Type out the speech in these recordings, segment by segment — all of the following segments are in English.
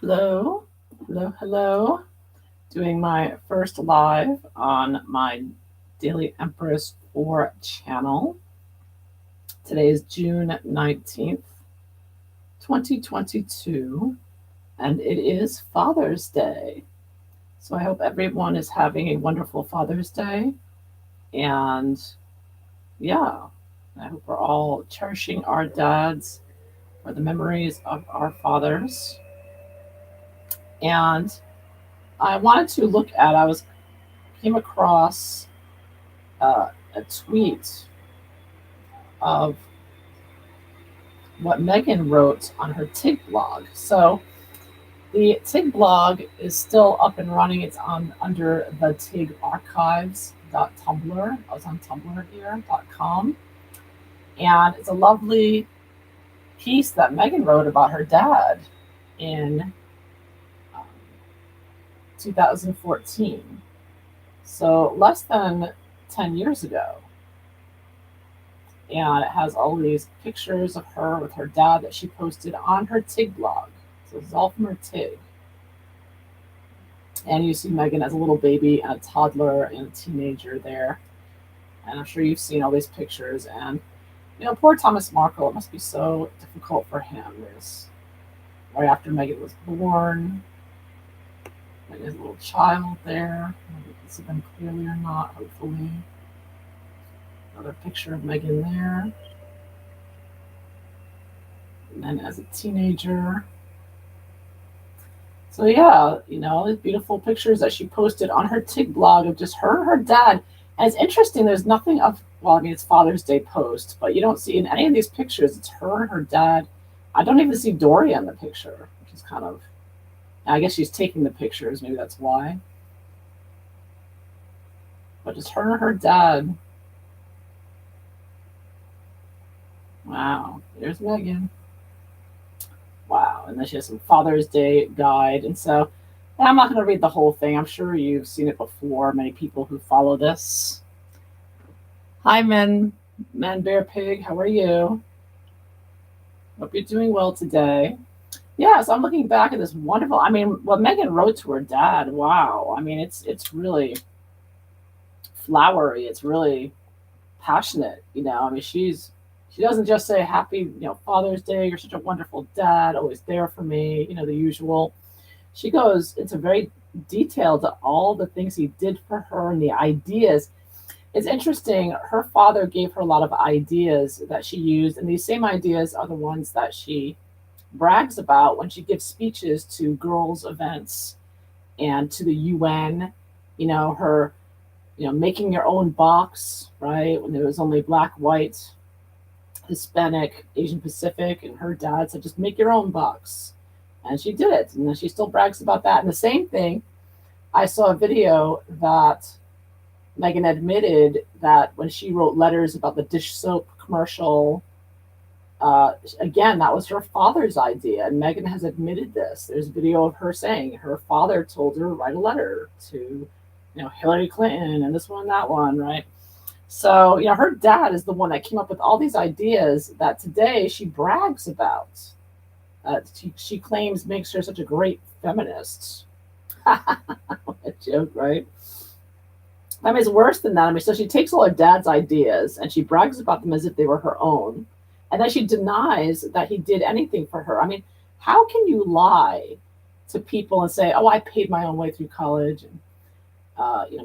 Hello, hello. Doing my first live on my Daily Empress 4 channel. Today is June 19th, 2022, and it is Father's Day. So I hope everyone is having a wonderful Father's Day. And yeah, I hope we're all cherishing our dads for the memories of our fathers. And I wanted to look at, I was came across a tweet of what Meghan wrote on her TIG blog. So the TIG blog is still up and running. It's on under the TIG archives.tumblr. I was on Tumblr here.com. And it's a lovely piece that Meghan wrote about her dad in um, 2014. So less than 10 years ago. And it has all these pictures of her with her dad that she posted on her TIG blog. So this is all from her TIG. And you see Meghan as a little baby and a toddler and a teenager there. And I'm sure you've seen all these pictures. And, poor Thomas Markle, it must be so difficult for him. There's right after Meghan was born, Meghan's a little child there. I don't know if you can see them clearly or not, hopefully. Another picture of Meghan there. And then as a teenager. So yeah, all these beautiful pictures that she posted on her TIG blog of just her and her dad. And it's interesting, there's nothing of, well, I mean, it's Father's Day post, but you don't see in any of these pictures, it's her and her dad. I don't even see Doria in the picture, which is kind of, I guess she's taking the pictures, maybe that's why. But just her and her dad. Wow, there's Meghan. Wow, and then she has some Father's Day guide. And so I'm not going to read the whole thing. I'm sure you've seen it before, many people who follow this. Hi, Man Bear Pig. How are you? Hope you're doing well today. Yeah, so I'm looking back at this wonderful, I mean, what Meghan wrote to her dad, wow. I mean, it's really flowery. It's really passionate, I mean, she doesn't just say happy, Father's Day, you're such a wonderful dad, always there for me, the usual. She goes into very detailed to all the things he did for her and the ideas. It's interesting, her father gave her a lot of ideas that she used, and these same ideas are the ones that she brags about when she gives speeches to girls' events and to the UN, her, making your own box, right? When there was only black, white, Hispanic, Asian Pacific, and her dad said, just make your own box. And she did it. And then she still brags about that. And the same thing, I saw a video that Meghan admitted that when she wrote letters about the dish soap commercial, again, that was her father's idea. And Meghan has admitted this. There's a video of her saying her father told her to write a letter to, Hillary Clinton and this one and that one, right? So, her dad is the one that came up with all these ideas that today she brags about. She claims makes her such a great feminist. What a joke, right? I mean, it's worse than that. I mean, so she takes all her dad's ideas and she brags about them as if they were her own. And then she denies that he did anything for her. I mean, how can you lie to people and say, oh, I paid my own way through college and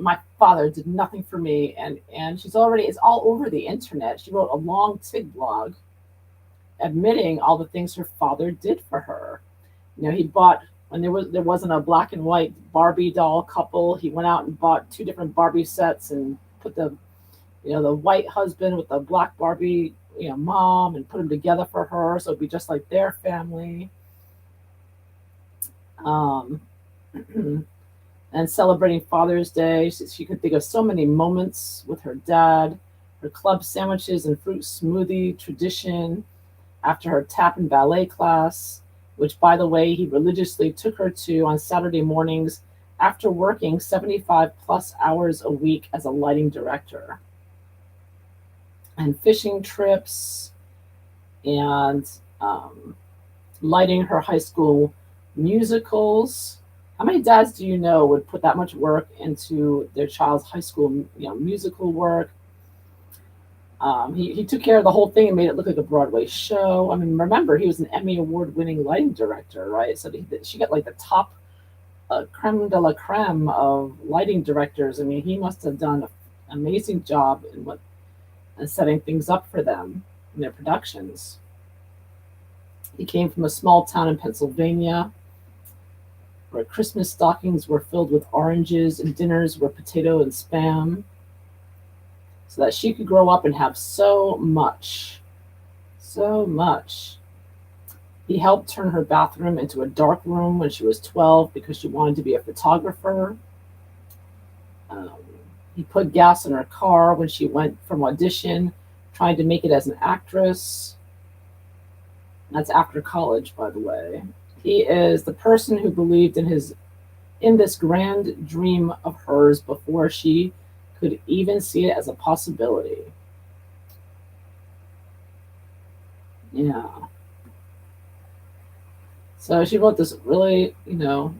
my father did nothing for me, and it's all over the internet. She wrote a long TIG blog admitting all the things her father did for her. He bought, when there wasn't a black and white Barbie doll couple, he went out and bought 2 different Barbie sets and put the white husband with the black Barbie mom and put them together for her so it'd be just like their family. And celebrating Father's Day. She could think of so many moments with her dad, her club sandwiches and fruit smoothie tradition after her tap and ballet class, which, by the way, he religiously took her to on Saturday mornings after working 75 plus hours a week as a lighting director. And fishing trips and lighting her high school musicals. How many dads do you know would put that much work into their child's high school, musical work? He took care of the whole thing and made it look like a Broadway show. I mean, remember, he was an Emmy award-winning lighting director, right? So she got like the top creme de la creme of lighting directors. I mean, he must have done an amazing job in setting things up for them in their productions. He came from a small town in Pennsylvania where Christmas stockings were filled with oranges and dinners were potato and spam, so that she could grow up and have so much. So much. He helped turn her bathroom into a dark room when she was 12 because she wanted to be a photographer. Um, he put gas in her car when she went from audition, trying to make it as an actress. That's after college, by the way. He is the person who believed in this grand dream of hers before she could even see it as a possibility. Yeah. So she wrote this really, to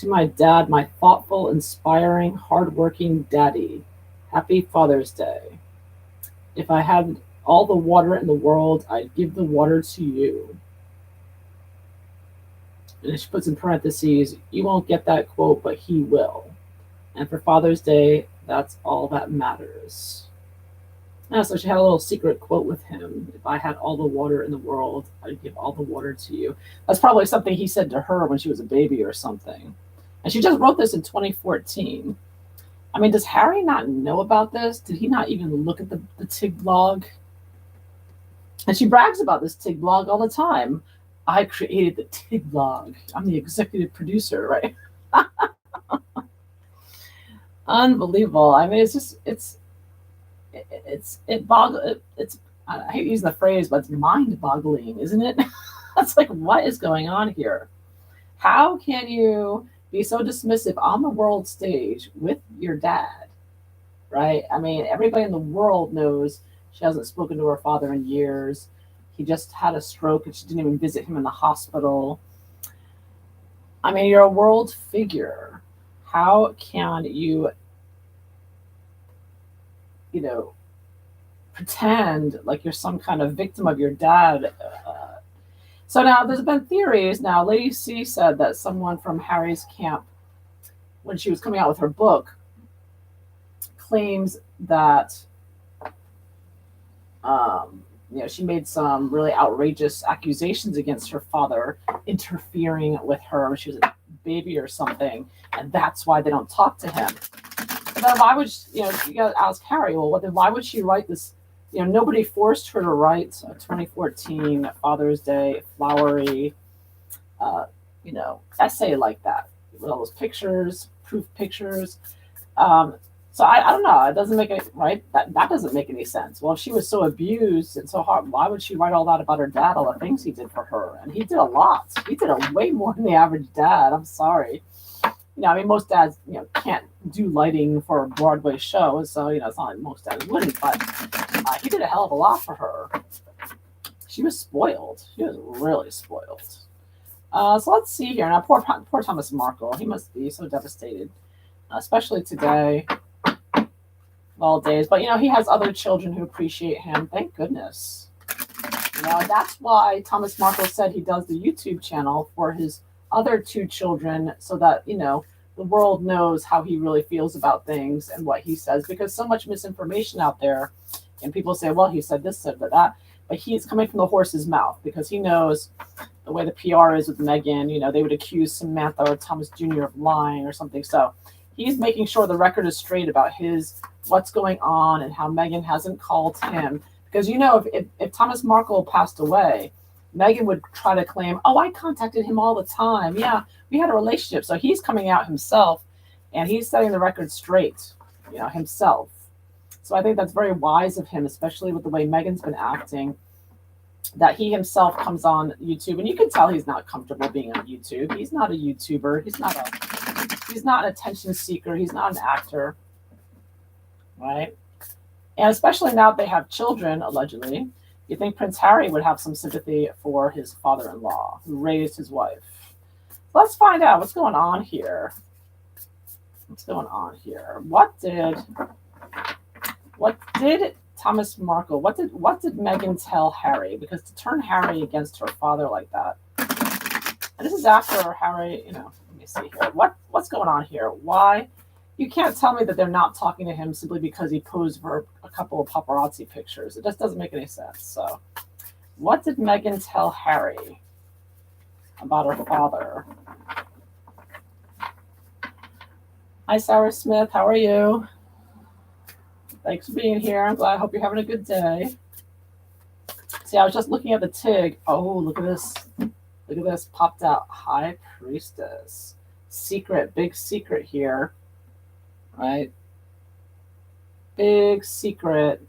my dad, my thoughtful, inspiring, hardworking daddy. Happy Father's Day. If I had all the water in the world, I'd give the water to you. And she puts in parentheses, you won't get that quote, but he will. And for Father's Day, that's all that matters. So she had a little secret quote with him. If I had all the water in the world, I'd give all the water to you. That's probably something he said to her when she was a baby or something. And she just wrote this in 2014. I mean, does Harry not know about this? Did he not even look at the TIG blog? And she brags about this TIG blog all the time. I created the TIG blog. I'm the executive producer, right? Unbelievable. I mean, I hate using the phrase, but it's mind-boggling, isn't it? It's like, what is going on here? How can you be so dismissive on the world stage with your dad, right? I mean, everybody in the world knows she hasn't spoken to her father in years. He just had a stroke and she didn't even visit him in the hospital. I mean, you're a world figure. How can you pretend like you're some kind of victim of your dad? So now there's been theories. Now, Lady C said that someone from Harry's camp, when she was coming out with her book, claims that she made some really outrageous accusations against her father, interfering with her when she was a baby or something, and that's why they don't talk to him. But then why would you got to ask Harry? Well, why would she write this? Nobody forced her to write a 2014 Father's Day flowery, essay like that with all those pictures, proof pictures. So I don't know. It doesn't make it right. That doesn't make any sense. Well, if she was so abused and so hard, why would she write all that about her dad? All the things he did for her, and he did a lot. He did a way more than the average dad. I'm sorry. I mean, most dads, can't do lighting for a Broadway show, so it's not like most dads wouldn't. But he did a hell of a lot for her. She was spoiled. She was really spoiled. So let's see here. Now, poor Thomas Markle. He must be so devastated, especially today. All days, but he has other children who appreciate him. Thank goodness. That's why Thomas Markle said he does the YouTube channel for his other two children, so that the world knows how he really feels about things and what he says, because so much misinformation out there, and people say, well, he said this, said that, but he's coming from the horse's mouth, because he knows the way the PR is with Meghan. They would accuse Samantha or Thomas Jr. of lying or something. So he's making sure the record is straight about what's going on and how Meghan hasn't called him. Because if Thomas Markle passed away, Meghan would try to claim, oh, I contacted him all the time. Yeah, we had a relationship. So he's coming out himself, and he's setting the record straight, himself. So I think that's very wise of him, especially with the way Meghan's been acting, that he himself comes on YouTube. And you can tell he's not comfortable being on YouTube. He's not a YouTuber. He's not an attention seeker. He's not an actor. Right? And especially now that they have children, allegedly, you think Prince Harry would have some sympathy for his father-in-law who raised his wife. Let's find out what's going on here. What's going on here? What did Thomas Markle? What did Meghan tell Harry? Because to turn Harry against her father like that, and this is after Harry. Let me see here. What's going on here? Why? You can't tell me that they're not talking to him simply because he posed for a couple of paparazzi pictures. It just doesn't make any sense. So, what did Meghan tell Harry about her father? Hi, Sarah Smith. How are you? Thanks for being here. I'm glad. I hope you're having a good day. See, I was just looking at the TIG. Oh, look at this. Look at this. Popped out. High Priestess. Secret. Big secret here. Right? Big secret.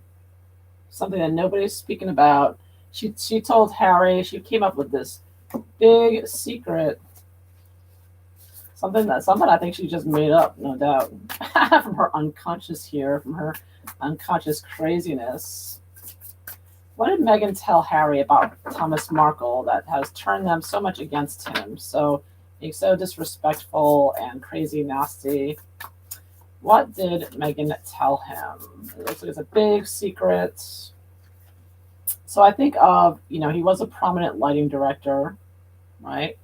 Something that nobody's speaking about. She told Harry. She came up with this big secret. Something I think she just made up, no doubt, from her unconscious here, from her unconscious craziness. What did Meghan tell Harry about Thomas Markle that has turned them so much against him? So being so disrespectful and crazy nasty. What did Meghan tell him? It looks like it's a big secret. So I think of, he was a prominent lighting director, right?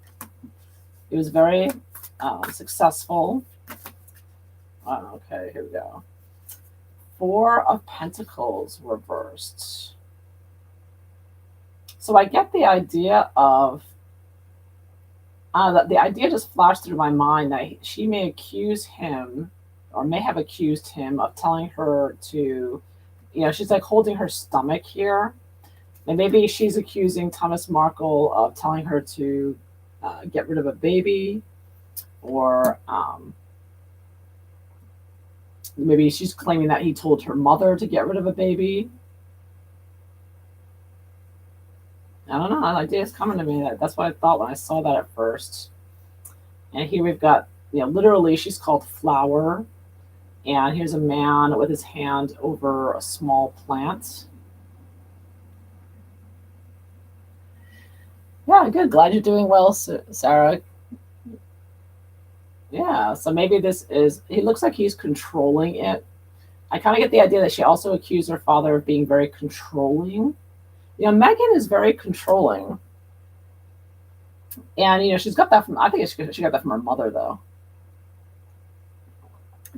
He was very successful. Okay, here we go. Four of Pentacles reversed. So I get the idea of, the idea just flashed through my mind that she may accuse him, or may have accused him of telling her to, she's like holding her stomach here. And maybe she's accusing Thomas Markle of telling her to get rid of a baby, or maybe she's claiming that he told her mother to get rid of a baby. I don't know. That idea is coming to me. That's what I thought when I saw that at first. And here we've got, literally she's called Flower. And here's a man with his hand over a small plant. Yeah, good. Glad you're doing well, Sarah. Yeah, so maybe he looks like he's controlling it. I kind of get the idea that she also accused her father of being very controlling. Meghan is very controlling. And, she's got that I think she got that from her mother, though.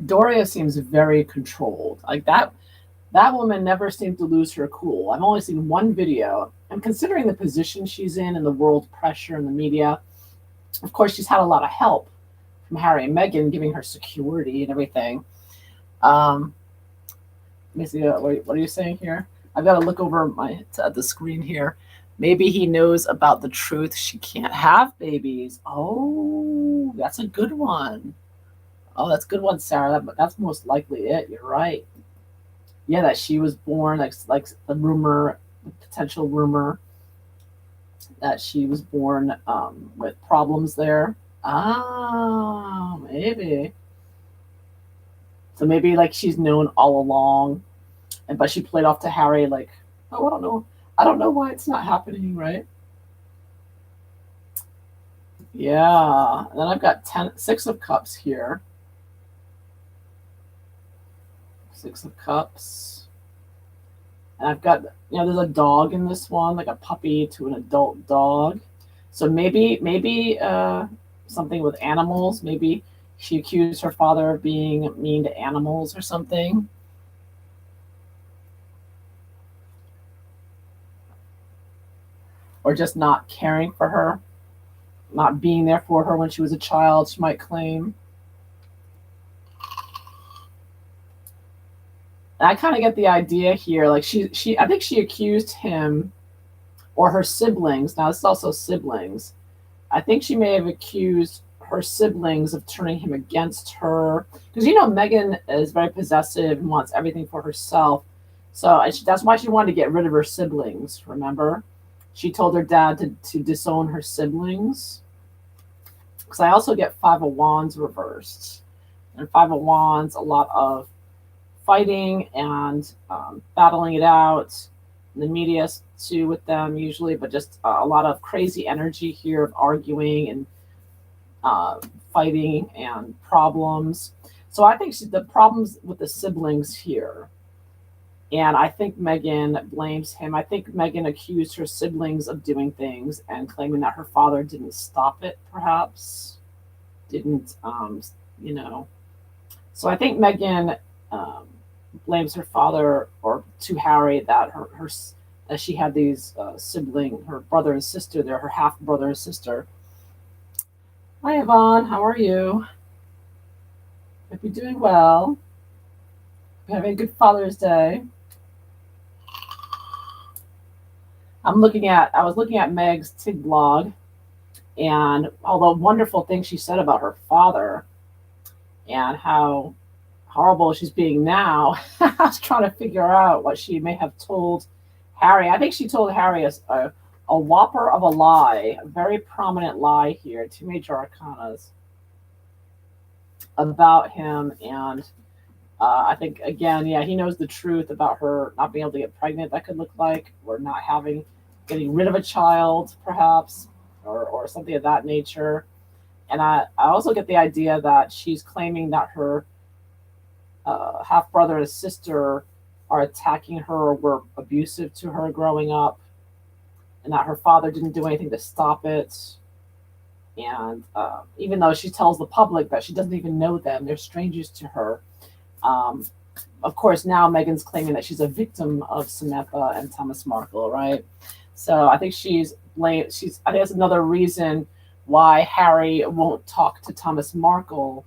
Doria seems very controlled. Like that woman never seemed to lose her cool. I've only seen one video. And considering the position she's in the world pressure and the media, of course, she's had a lot of help from Harry and Meghan, giving her security and everything. Let me see. What are you saying here? I've got to look over at the screen here. Maybe he knows about the truth. She can't have babies. Oh, that's a good one. Oh, that's a good one, Sarah. That's most likely it. You're right. Yeah, that she was born, like the potential rumor that she was born with problems there. Ah, maybe. So maybe like she's known all along, but she played off to Harry like, oh, I don't know. I don't know why it's not happening, right? Yeah. And then I've got 6 of Cups here. 6 of Cups. And I've got, there's a dog in this one, like a puppy to an adult dog. So maybe something with animals. Maybe she accused her father of being mean to animals or something. Or just not caring for her, not being there for her when she was a child, she might claim. And I kind of get the idea here, like I think she accused him or her siblings. Now this is also siblings. I think she may have accused her siblings of turning him against her, because Meghan is very possessive and wants everything for herself. So that's why she wanted to get rid of her siblings. Remember, she told her dad to disown her siblings. Because I also get 5 of Wands reversed, and 5 of Wands, a lot of fighting and battling it out. The media too with them usually, but just a lot of crazy energy here of arguing and uh, fighting and problems. So I think the problems with the siblings here. And I think Meghan blames him. I think Meghan accused her siblings of doing things and claiming that her father didn't stop it, perhaps. Didn't, you know. So I think Meghan um, blames her father or to Harry that her that she had these sibling, her brother and sister there, her half brother and sister. Hi, Yvonne. How are you? Hope you're doing well. Having a good Father's Day. I was looking at Meg's TIG blog, and all the wonderful things she said about her father and how horrible she's being now. I was trying to figure out what she may have told Harry. I think she told Harry a whopper of a lie, a very prominent lie here, two major arcanas about him. And I think, again, yeah, he knows the truth about her not being able to get pregnant, that could look like, or not getting rid of a child, perhaps, or something of that nature. And I also get the idea that she's claiming that her half brother and sister are attacking her or were abusive to her growing up, and that her father didn't do anything to stop it. And even though she tells the public that she doesn't even know them, they're strangers to her. Um, of course, now Meghan's claiming that she's a victim of Samantha and Thomas Markle, right? So I think she's blamed. I think that's another reason why Harry won't talk to Thomas Markle,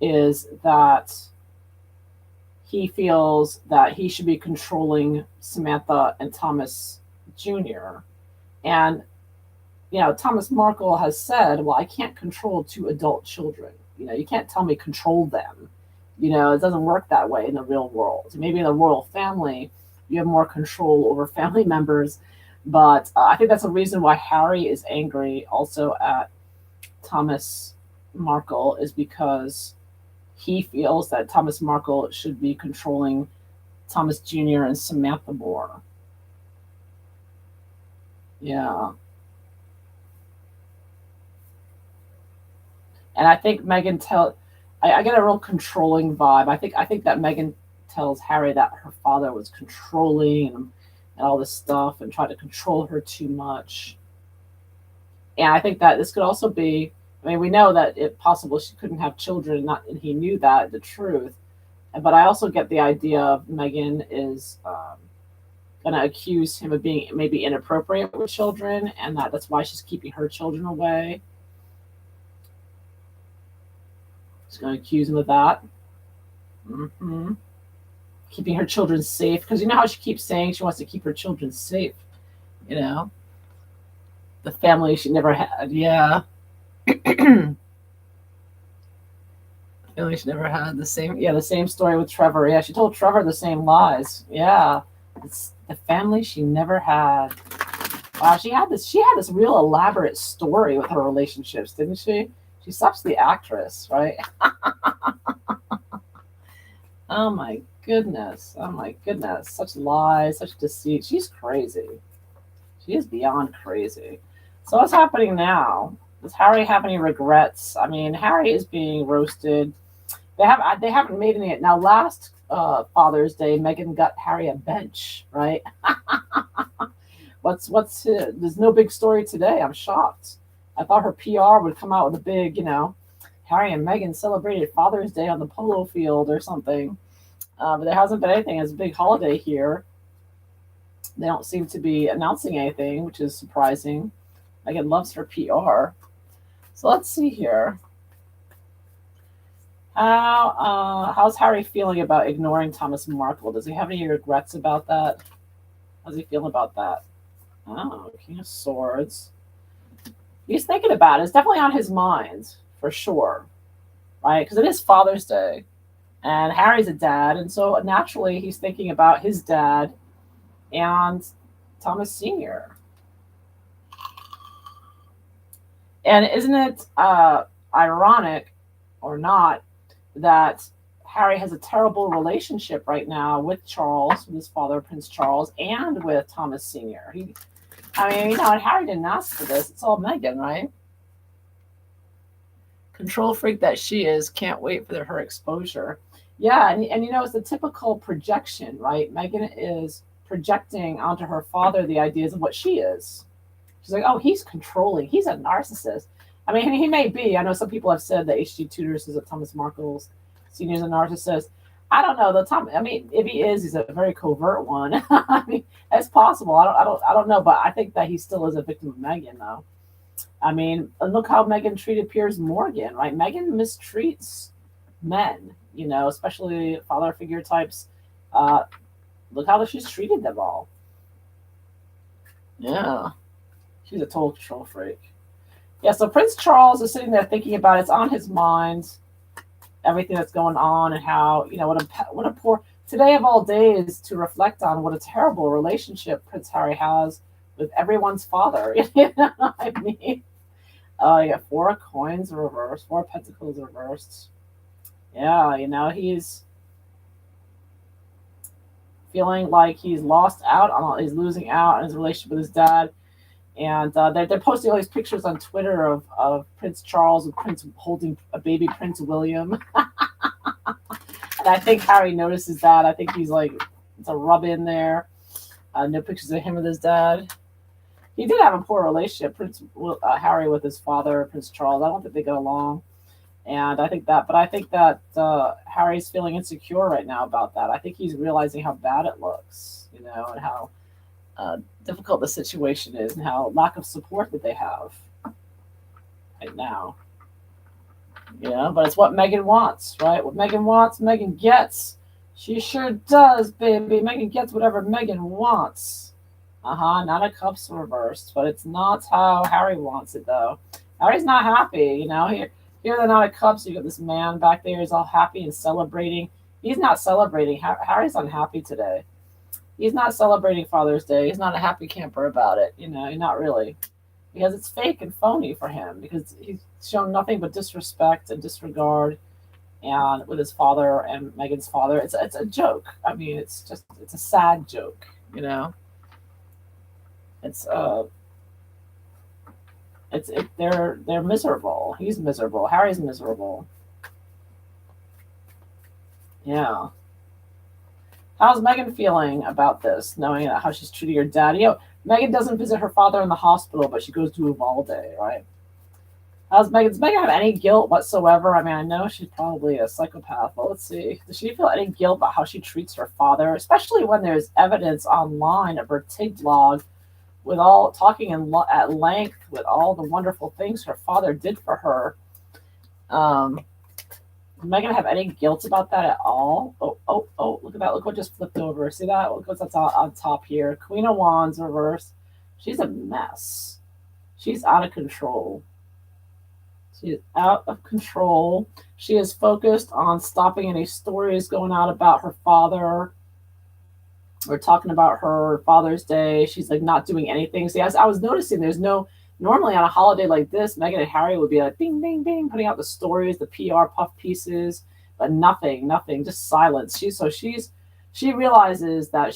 is that he feels that he should be controlling Samantha and Thomas Jr. And Thomas Markle has said, well, I can't control two adult children. You can't tell me control them. It doesn't work that way in the real world. Maybe in the royal family, you have more control over family members. But I think that's a reason why Harry is angry also at Thomas Markle, is because he feels that Thomas Markle should be controlling Thomas Jr. and Samantha more. Yeah. And I think I get a real controlling vibe. I think that Meghan tells Harry that her father was controlling and all this stuff and tried to control her too much. And I think that this could also be, I mean, we know that it's possible she couldn't have children, and he knew that, the truth. But I also get the idea of Meghan is going to accuse him of being maybe inappropriate with children, and that's why she's keeping her children away. She's going to accuse him of that. Mm-hmm. Keeping her children safe, because you know how she keeps saying she wants to keep her children safe. The family she never had. Yeah. Family she never had. The same story with Trevor. Yeah, she told Trevor the same lies. Yeah. It's the family she never had. Wow, she had this real elaborate story with her relationships, didn't she? She's such the actress, right? Oh my goodness. Oh my goodness. Such lies, such deceit. She's crazy. She is beyond crazy. So what's happening now? Does Harry have any regrets? I mean, Harry is being roasted. They haven't made any. Now, last Father's Day, Meghan got Harry a bench, right? There's no big story today. I'm shocked. I thought her PR would come out with a big, Harry and Meghan celebrated Father's Day on the polo field or something. But there hasn't been anything. It's a big holiday here. They don't seem to be announcing anything, which is surprising. Meghan loves her PR. So let's see here. How's Harry feeling about ignoring Thomas Markle? Does he have any regrets about that? How's he feeling about that? Oh, King of Swords. He's thinking about it. It's definitely on his mind, for sure. Right? Because it is Father's Day. And Harry's a dad. And so naturally, he's thinking about his dad and Thomas Sr. And isn't it ironic or not that Harry has a terrible relationship right now with Charles, with his father, Prince Charles, and with Thomas Sr. And Harry didn't ask for this. It's all Meghan, right? Control freak that she is, can't wait for her exposure. Yeah, and it's the typical projection, right? Meghan is projecting onto her father the ideas of what she is. She's like, oh, he's controlling. He's a narcissist. I mean, he may be. I know some people have said that H.G. Tudor says that Thomas Markle's senior is a narcissist. I don't know. I mean, if he is, he's a very covert one. I mean, it's possible. I don't know. But I think that he still is a victim of Meghan, though. I mean, and look how Meghan treated Piers Morgan, right? Meghan mistreats men, especially father figure types. Uh, Look how she's treated them all. Yeah, she's a total control freak. Yeah, so Prince Charles is sitting there thinking about it. It's on his mind, everything that's going on, and how what a poor today of all days to reflect on what a terrible relationship Prince Harry has with everyone's father. You know what I mean? You got 4 coins reversed, 4 pentacles reversed. Yeah, he's feeling like he's he's losing out on his relationship with his dad. And they're posting all these pictures on Twitter of Prince Charles and Prince holding a baby Prince William. And I think Harry notices that. I think he's like, it's a rub in there. No pictures of him with his dad. He did have a poor relationship, Harry, with his father, Prince Charles. I don't think they get along. And I think that Harry's feeling insecure right now about that. I think he's realizing how bad it looks, and how difficult the situation is, and how lack of support that they have right now. But it's what Meghan wants, right? What Meghan wants, Meghan gets. She sure does, baby. Meghan gets whatever Meghan wants. Not a cups reversed, but it's not how Harry wants it, though. Harry's not happy, Here the Nine of Cups, you got this man back there. He's all happy and celebrating. He's not celebrating. Harry's unhappy today. He's not celebrating Father's Day. He's not a happy camper about it. Not really. Because it's fake and phony for him. Because he's shown nothing but disrespect and disregard and with his father and Meghan's father. It's a joke. I mean, it's a sad joke, they're miserable. He's miserable. Harry's miserable. Yeah. How's Meghan feeling about this, knowing how she's treating her dad? Meghan doesn't visit her father in the hospital, but she goes to Uvalde, right? Does Meghan have any guilt whatsoever? I mean, I know she's probably a psychopath, but let's see. Does she feel any guilt about how she treats her father, especially when there's evidence online of her TIG blog with all talking at length with all the wonderful things her father did for her? Am I gonna have any guilt about that at all? Oh! Look at that! Look what just flipped over. See that? Look what's on top here. Queen of Wands reversed. She's a mess. She's out of control. She is out of control. She is focused on stopping any stories going out about her father or talking about her Father's Day. She's like not doing anything. See, I was noticing normally on a holiday like this, Meghan and Harry would be like bing, bing, bing, putting out the stories, the PR puff pieces, but nothing, just silence. She realizes that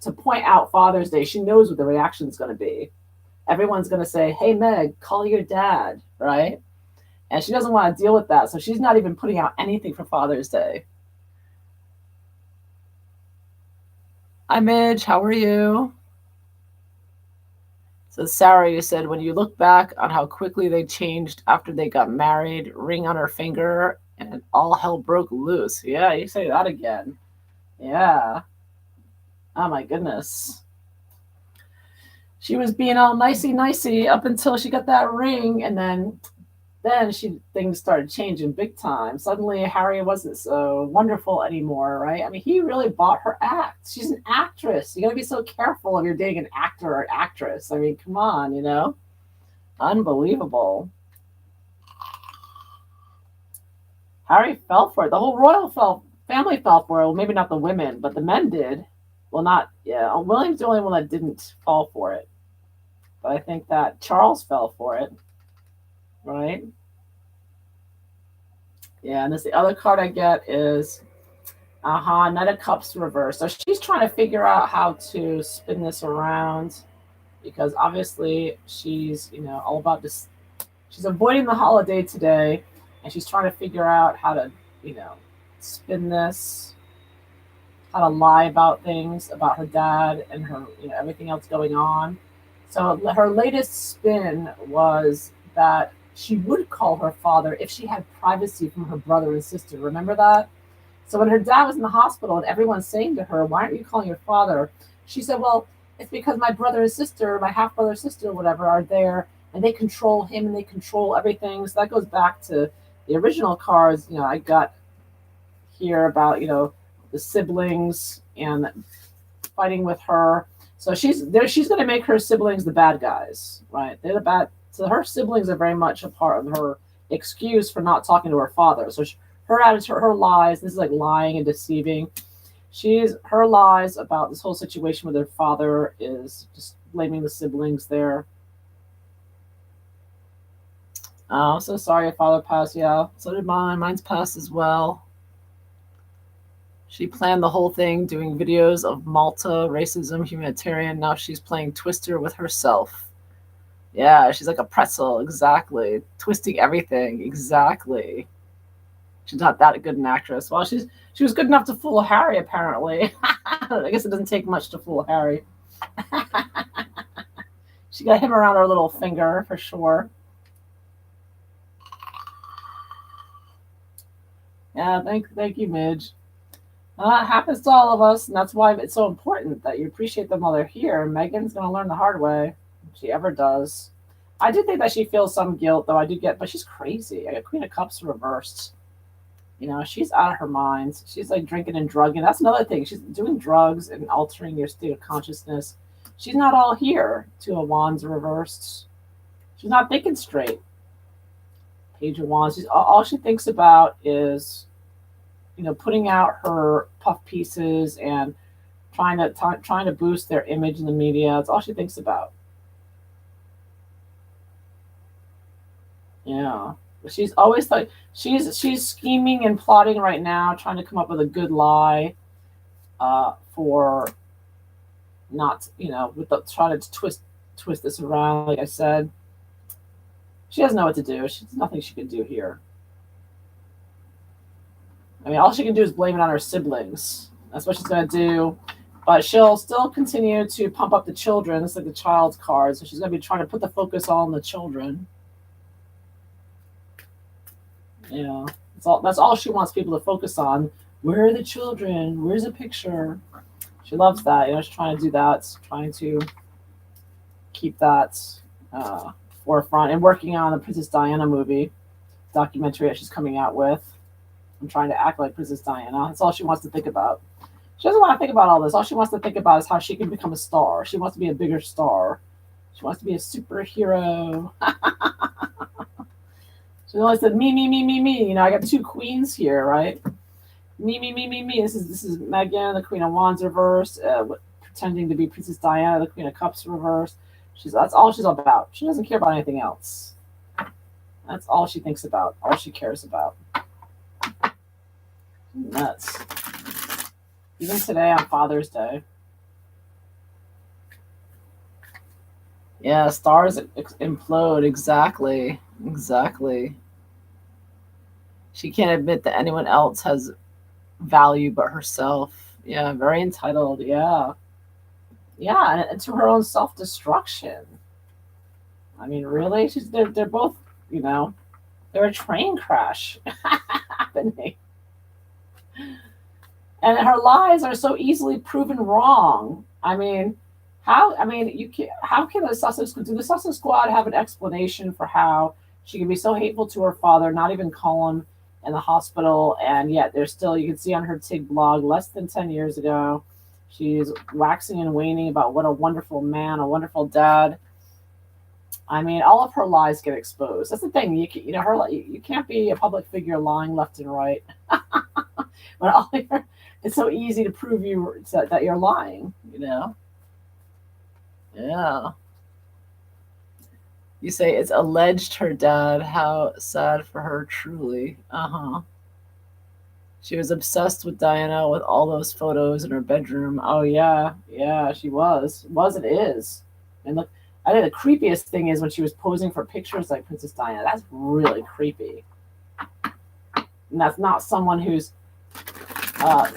to point out Father's Day, she knows what the reaction is going to be. Everyone's going to say, hey, Meg, call your dad, right? And she doesn't want to deal with that. So she's not even putting out anything for Father's Day. Hi, Midge. How are you? So Sarah, you said, when you look back on how quickly they changed after they got married, ring on her finger, and all hell broke loose. Yeah, you say that again. Yeah. Oh, my goodness. She was being all nicey up until she got that ring, and then things started changing big time. Suddenly, Harry wasn't so wonderful anymore, right? I mean, he really bought her act. She's an actress. You got to be so careful if you're dating an actor or actress. I mean, come on, Unbelievable. Harry fell for it. The whole royal family fell for it. Well, maybe not the women, but the men did. Well, not, yeah. William's the only one that didn't fall for it. But I think that Charles fell for it. Right? Yeah, and the other card I get is Knight of Cups reversed. So she's trying to figure out how to spin this around because obviously she's, all about She's avoiding the holiday today, and she's trying to figure out how to, you know, spin this, how to lie about things, about her dad and her, everything else going on. So her latest spin was that she would call her father if she had privacy from her brother and sister. Remember that? So when her dad was in the hospital and everyone's saying to her, "Why aren't you calling your father?" She said, "Well, it's because my brother and sister, my half brother, sister, whatever, are there and they control him and they control everything." So that goes back to the original cards, I got here about, the siblings and fighting with her. So she's there. She's going to make her siblings the bad guys, right? They're the bad. So her siblings are very much a part of her excuse for not talking to her father. So her attitude, her lies. This is like lying and deceiving. Her lies about this whole situation with her father is just blaming the siblings there. Oh, I'm so sorry your father passed. Yeah, so did mine. Mine's passed as well. She planned the whole thing, doing videos of Malta, racism, humanitarian. Now she's playing Twister with herself. Yeah, she's like a pretzel, exactly. Twisting everything, exactly. She's not that good an actress. Well, she was good enough to fool Harry, apparently. I guess it doesn't take much to fool Harry. She got him around her little finger for sure. Yeah, thank you, Midge. It happens to all of us, and that's why it's so important that you appreciate them while they're here. Meghan's going to learn the hard way, if she ever does. I do think that she feels some guilt, though. But she's crazy. I got Queen of Cups reversed. She's out of her mind. She's like drinking and drugging. That's another thing. She's doing drugs and altering your state of consciousness. She's not all here. Two of Wands reversed. She's not thinking straight. Page of Wands. All she thinks about is, putting out her puff pieces and trying to boost their image in the media. That's all she thinks about. Yeah. She's always like she's scheming and plotting right now, trying to come up with a good lie, for not, with the trying to twist this around. Like I said, she doesn't know what to do. There's nothing she can do here. I mean, all she can do is blame it on her siblings. That's what she's going to do. But she'll still continue to pump up the children. It's like the child's card. So she's going to be trying to put the focus on the children. Yeah, that's all she wants people to focus on. Where are the children? Where's a picture? She loves that. She's trying to do that. Trying to keep that forefront and working on the Princess Diana movie documentary that she's coming out with. I'm trying to act like Princess Diana. That's all she wants to think about. She doesn't want to think about all this. All she wants to think about is how she can become a star. She wants to be a bigger star. She wants to be a superhero. She always said, me, me, me, me, me. I got two queens here, right? Me, me, me, me, me. This is Meghan, the Queen of Wands reversed, pretending to be Princess Diana, the Queen of Cups reversed. That's all she's about. She doesn't care about anything else. That's all she thinks about, all she cares about. Nuts. Even today on Father's Day. Yeah, stars implode. Exactly. She can't admit that anyone else has value but herself. Yeah, very entitled. Yeah, and to her own self-destruction. I mean, really, they're both, they're a train crash happening, and her lies are so easily proven wrong. I mean, how can the Sussex Squad have an explanation for how she can be so hateful to her father, not even call him in the hospital, and yet there's still, you can see on her TIG blog less than 10 years ago, she's waxing and waning about what a wonderful man, a wonderful dad. I mean, all of her lies get exposed. That's the thing. You can't be a public figure lying left and right. But it's so easy to prove that you're lying. Yeah. You say it's alleged her dad. How sad for her, truly. She was obsessed with Diana with all those photos in her bedroom. Oh yeah, she was and is. And look, I think the creepiest thing is when she was posing for pictures like Princess Diana. That's really creepy. And that's not someone who's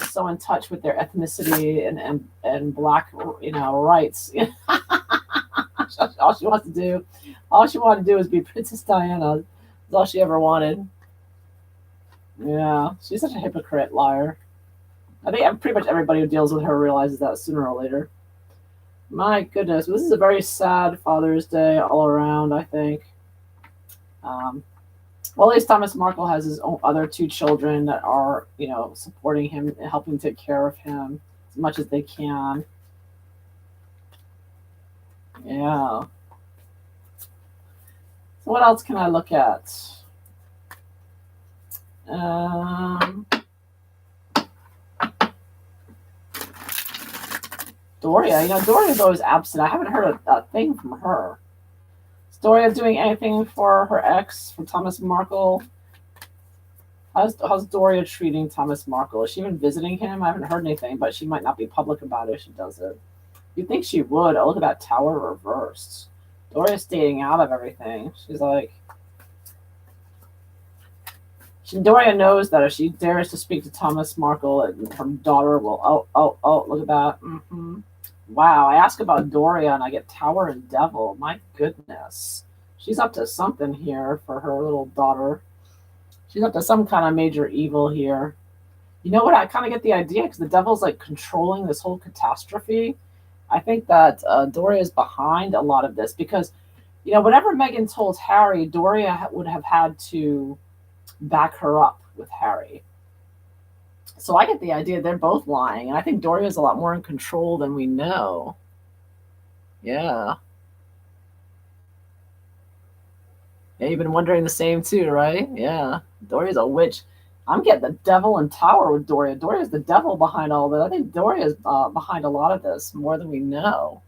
so in touch with their ethnicity and black, rights. all she wants to do, all she wanted to do is be Princess Diana. That's all she ever wanted. Yeah, she's such a hypocrite, liar. I think pretty much everybody who deals with her realizes that sooner or later. My goodness, this is a very sad Father's Day all around, I think. Um, well, at least Thomas Markle has his own other two children that are, supporting him and helping take care of him as much as they can. Yeah. So what else can I look at? Doria, Doria's always absent. I haven't heard a thing from her. Is Doria doing anything for her ex, for Thomas Markle? How's Doria treating Thomas Markle? Is she even visiting him? I haven't heard anything, but she might not be public about it if she does it. You'd think she would. Oh, look at that tower reversed. Doria's staying out of everything. She's like... Doria knows that if she dares to speak to Thomas Markle, her daughter will... Oh, look at that. Mm-hmm. Wow, I ask about Doria and I get Tower and Devil. My goodness. She's up to something here for her little daughter. She's up to some kind of major evil here. You know what? I kind of get the idea because the Devil's like controlling this whole catastrophe. I think that Doria is behind a lot of this because, whatever Meghan told Harry, Doria would have had to back her up with Harry. So I get the idea they're both lying. And I think Doria's a lot more in control than we know. Yeah. Yeah, you've been wondering the same too, right? Yeah. Doria's a witch. I'm getting the Devil and Tower with Doria. Doria's the devil behind all this. I think Doria's behind a lot of this more than we know.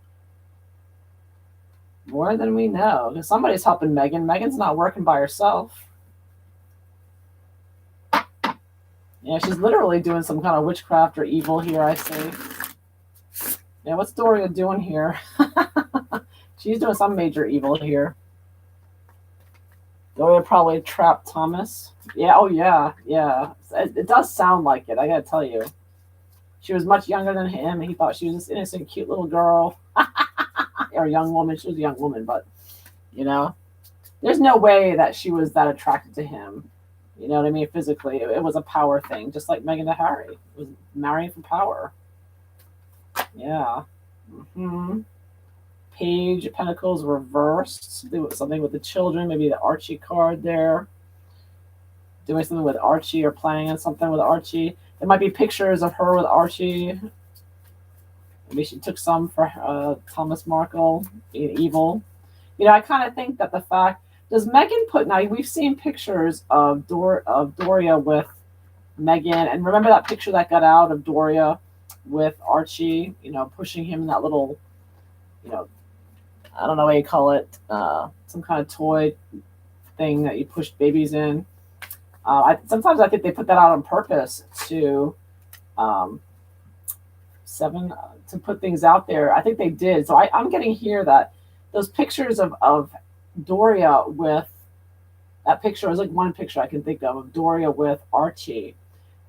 More than we know. Because somebody's helping Meghan. Meghan's not working by herself. Yeah, she's literally doing some kind of witchcraft or evil here, I see. Yeah, what's Doria doing here? She's doing some major evil here. Doria probably trapped Thomas. Yeah, oh yeah. It does sound like it, I gotta tell you. She was much younger than him, and he thought she was this innocent, cute little girl. Or young woman. She was a young woman, but, there's no way that she was that attracted to him. You know what I mean? Physically, it was a power thing, just like Meghan to Harry. It was marrying for power. Yeah. Mm-hmm. Page of Pentacles reversed. Something with the children, maybe the Archie card there. Doing something with Archie or planning on something with Archie. There might be pictures of her with Archie. Maybe she took some for Thomas Markle, being evil. I kind of think that the fact... Does Meghan put... Now, we've seen pictures of Doria with Meghan. And remember that picture that got out of Doria with Archie, pushing him in that little, I don't know what you call it, some kind of toy thing that you push babies in. Sometimes I think they put that out on purpose to put things out there. I think they did. So I'm getting here that those pictures of Doria with that picture was like one picture I can think of Doria with Archie.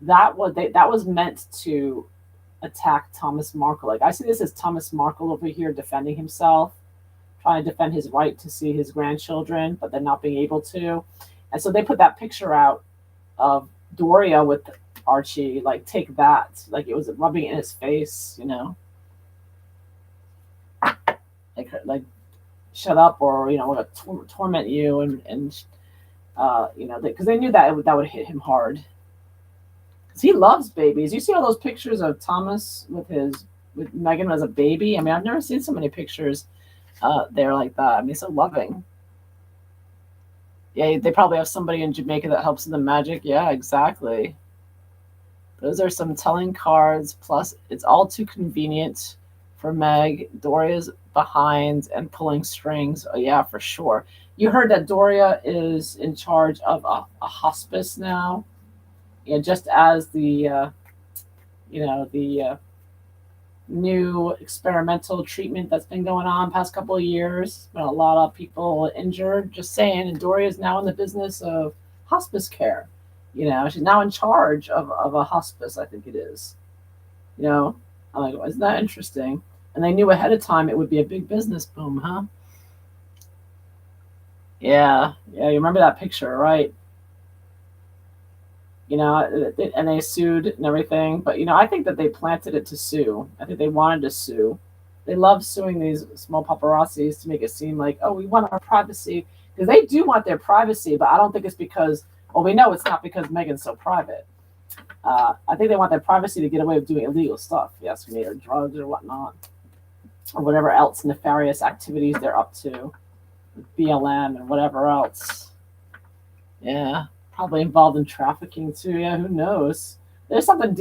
That was meant to attack Thomas Markle. Like I see this as Thomas Markle over here defending himself, trying to defend his right to see his grandchildren, but then not being able to. And so they put that picture out of Doria with Archie, like take that, like it was rubbing in his face, like shut up, or we're gonna torment you, and because they knew that would hit him hard. Because he loves babies. You see all those pictures of Thomas with Meghan as a baby. I mean, I've never seen so many pictures there like that. I mean, so loving. Yeah, they probably have somebody in Jamaica that helps in the magic. Yeah, exactly. Those are some telling cards. Plus, it's all too convenient for Meg. Doria's behind and pulling strings. Oh, yeah, for sure. You heard that Doria is in charge of a hospice now. Yeah, just as the new experimental treatment that's been going on past couple of years. Been a lot of people injured. Just saying. And Doria is now in the business of hospice care. She's now in charge of a hospice. I think it is. You know, I'm like, isn't that interesting? And they knew ahead of time it would be a big business boom, huh? Yeah, yeah. You remember that picture, right? And they sued and everything. But I think that they planted it to sue. I think they wanted to sue. They love suing these small paparazzis to make it seem like, oh, we want our privacy, because they do want their privacy. But I don't think it's because, well, we know it's not because Meghan's so private. I think they want their privacy to get away with doing illegal stuff. Yes, me, or drugs or whatnot, or whatever else nefarious activities they're up to, BLM and whatever else. Yeah, probably involved in trafficking too. Yeah, who knows? There's something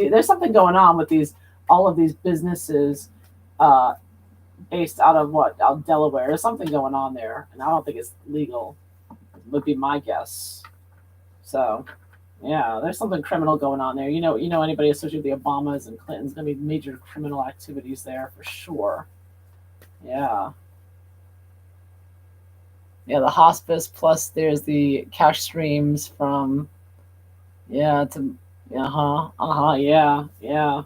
going on with all of these businesses, uh, based out of out of Delaware. There's something going on there, and I don't think it's legal. Would be my guess. So, yeah, there's something criminal going on there. Anybody associated with the Obamas and Clintons, gonna be major criminal activities there for sure. Yeah, yeah, the hospice plus there's the cash streams from, yeah, to, yeah, yeah,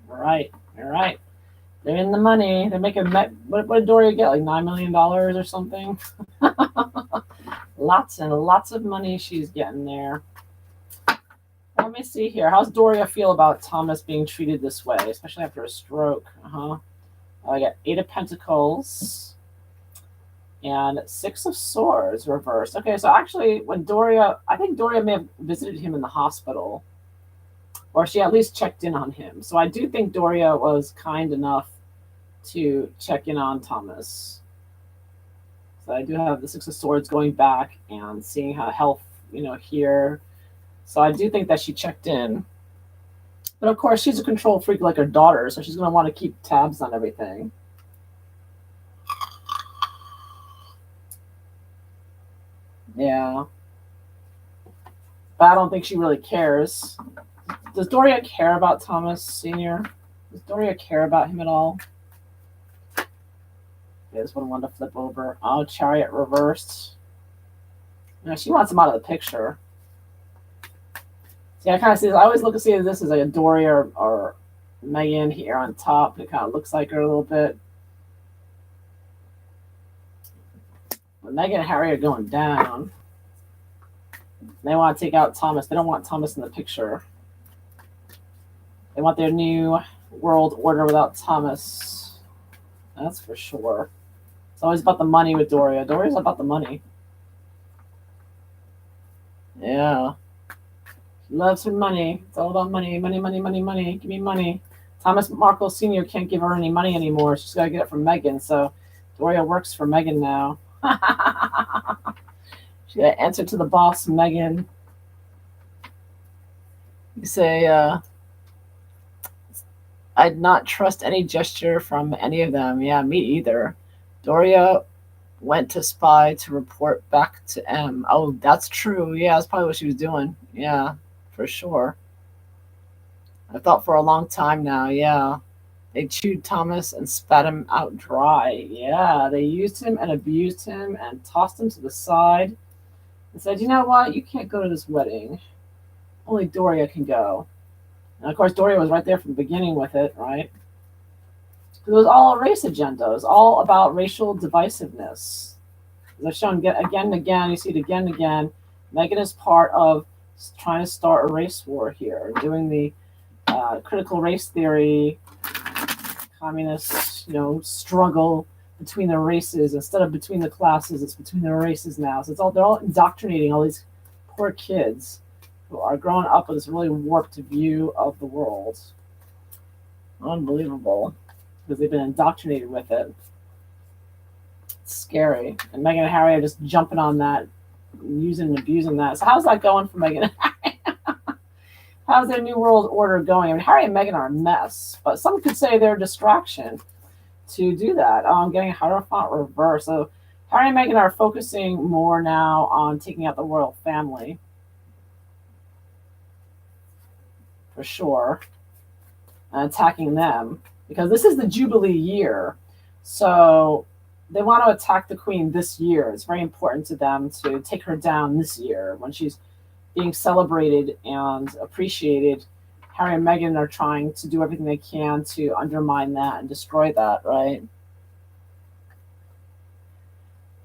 right, you're right. They're in the money. They're making what did Doria get, like $9 million or something? Lots and lots of money she's getting there. Let me see here. How's Doria feel about Thomas being treated this way, especially after a stroke? I got 8 of Pentacles and 6 of Swords reversed. Okay, so actually, I think Doria may have visited him in the hospital, or she at least checked in on him. So I do think Doria was kind enough to check in on Thomas. So I do have the 6 of Swords going back and seeing how health, here. So I do think that she checked in. But of course, she's a control freak like her daughter, so she's going to want to keep tabs on everything. Yeah. But I don't think she really cares. Does Doria care about Thomas Sr.? Does Doria care about him at all? This one wanted to flip over. Oh, Chariot reversed. She wants him out of the picture. See, I kind of see this. I always see this as like a Doria or Meghan here on top. It kind of looks like her a little bit. But Meghan and Harry are going down. They want to take out Thomas. They don't want Thomas in the picture. They want their new world order without Thomas. That's for sure. It's always about the money with Doria. Doria's about the money. Yeah. She loves her money. It's all about money. Money, money, money, money. Give me money. Thomas Markle Sr. can't give her any money anymore. She's got to get it from Meghan. So Doria works for Meghan now. She got to answer to the boss, Meghan. You say, I'd not trust any gesture from any of them. Yeah, me either. Doria went to spy to report back to M. Oh, that's true. Yeah, that's probably what she was doing. Yeah, for sure. I thought for a long time now. Yeah. They chewed Thomas and spat him out dry. Yeah, they used him and abused him and tossed him to the side and said, you know what? You can't go to this wedding. Only Doria can go. And of course, Doria was right there from the beginning with it, right? It was all a race agenda. It was all about racial divisiveness. As I've shown again and again, you see it again and again. Meghan is part of trying to start a race war here, doing the critical race theory, communist, struggle between the races instead of between the classes. It's between the races now. So they're all indoctrinating all these poor kids who are growing up with this really warped view of the world. Unbelievable, because they've been indoctrinated with it. It's scary. And Meghan and Harry are just jumping on that, using and abusing that. So how's that going for Meghan and Harry? How's their new world order going? I mean, Harry and Meghan are a mess, but some could say they're a distraction to do that. I'm getting Hierophant reverse. So Harry and Meghan are focusing more now on taking out the royal family, for sure, and attacking them. because this is the Jubilee year. So they want to attack the Queen this year. It's very important to them to take her down this year when she's being celebrated and appreciated. Harry and Meghan are trying to do everything they can to undermine that and destroy that, right?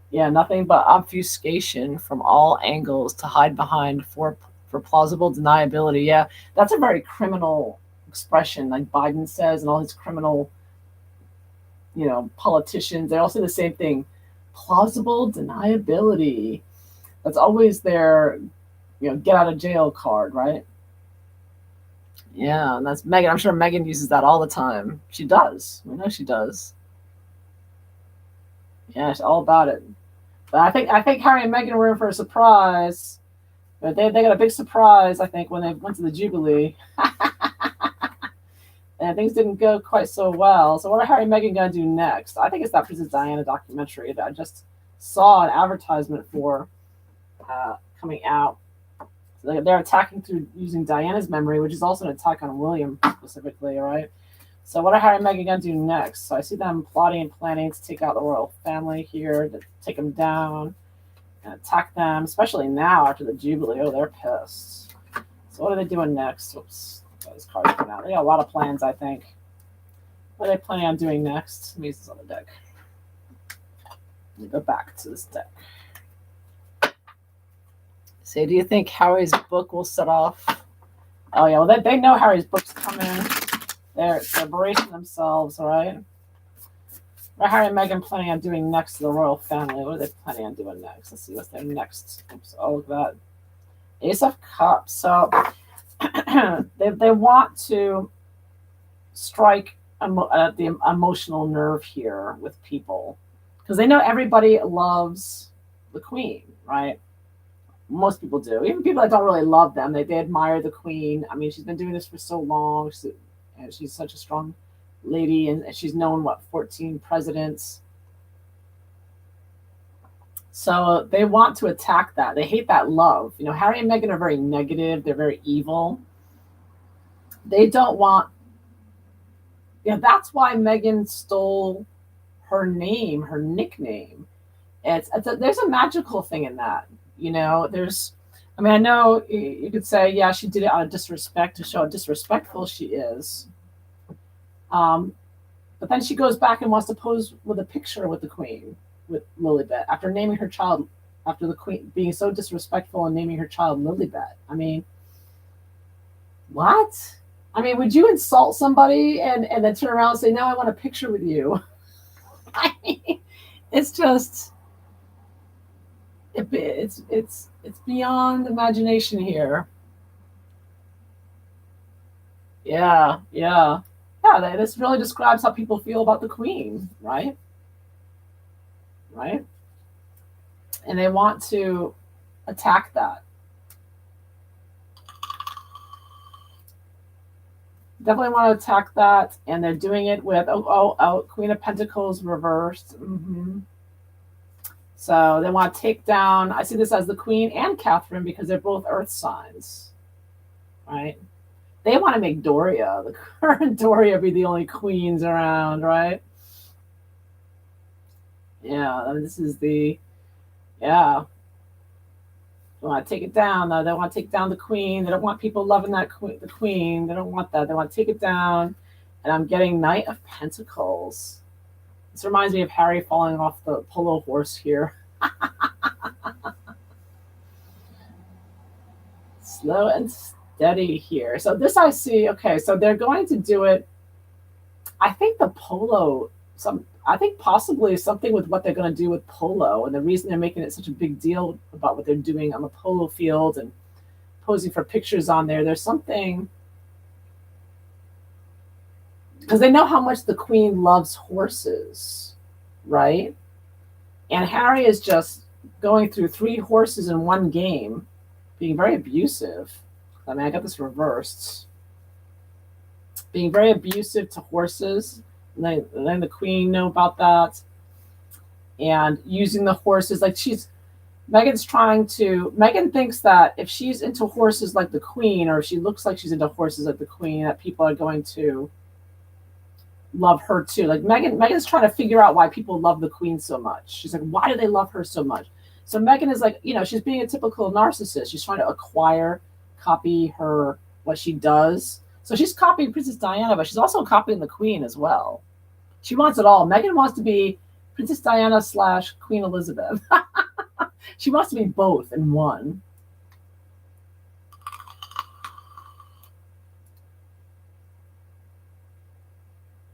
Yeah, nothing but obfuscation from all angles to hide behind for plausible deniability. Yeah, that's a very criminal expression, like Biden says, and all his criminal, politicians. They all say the same thing: plausible deniability. That's always their, get out of jail card, right? Yeah, and that's Meghan. I'm sure Meghan uses that all the time. She does. We know she does. Yeah, she's all about it. But I think Harry and Meghan were in for a surprise. But they got a big surprise, I think, when they went to the Jubilee. And things didn't go quite so well. So what are Harry and Meghan going to do next? I think it's that Princess Diana documentary that I just saw an advertisement for coming out. So they're attacking through using Diana's memory, which is also an attack on William specifically, right? So what are Harry and Meghan going to do next? So I see them plotting and planning to take out the royal family here, to take them down and attack them, especially now after the Jubilee. Oh, they're pissed. So what are they doing next? Oops, those cards coming out. They got a lot of plans, I think. What are they planning on doing next? Let me use this on the deck. Let me go back to this deck. So do you think Harry's book will set off? Oh, yeah, well, they know Harry's book's coming. They're bracing themselves, all right? What are Harry and Meghan planning on doing next to the royal family? What are they planning on doing next? Let's see what's their next. Oops, oh, look at that. Ace of Cups. So they want to strike at the emotional nerve here with people, because they know everybody loves the Queen, right? Most people do. Even people that don't really love them, they admire the Queen. I mean, she's been doing this for so long. She's such a strong lady, and she's known, 14 presidents. So they want to attack that. They hate that love. Harry and Meghan are very negative. They're very evil. They don't want. That's why Meghan stole her name, her nickname. There's a magical thing in that. I know you could say, yeah, she did it out of disrespect to show how disrespectful she is. But then she goes back and wants to pose with a picture with the Queen, with Lilibet, after naming her child, after the Queen being so disrespectful and naming her child Lilibet. I mean, what? I mean, would you insult somebody and then turn around and say, "No, I want a picture with you"? I mean, it's just. It's beyond imagination here. Yeah. This really describes how people feel about the Queen, right? Right? And they want to attack that. Definitely want to attack that, and they're doing it with Queen of Pentacles reversed. So they want to take down, I see this as the Queen and Catherine because they're both earth signs, right? They want to make Doria, the current Doria, be the only queens around, right? Yeah, I mean, this is They want to take it down. They want to take down the Queen. They don't want people loving the Queen. They don't want that. They want to take it down. And I'm getting Knight of Pentacles. This reminds me of Harry falling off the polo horse here. Slow and steady here. So this I see, okay, so they're going to do it. I think I think possibly something with what they're going to do with polo. And the reason they're making it such a big deal about what they're doing on the polo field and posing for pictures on there's something. Because they know how much the Queen loves horses, right? And Harry is just going through 3 horses in one game, being very abusive. I mean, I got this reversed. Being very abusive to horses. And then the Queen know about that. And using the horses, Meghan thinks that if she's into horses like the Queen, or if she looks like she's into horses like the Queen, that people are going to love her too. Like Megan's trying to figure out why people love the queen so much. She's like, why do they love her so much? So Meghan is like, she's being a typical narcissist. She's trying to acquire, copy her what she does. So she's copying Princess Diana, but she's also copying the queen as well. She wants it all. Meghan wants to be Princess Diana / Queen Elizabeth. She wants to be both in one.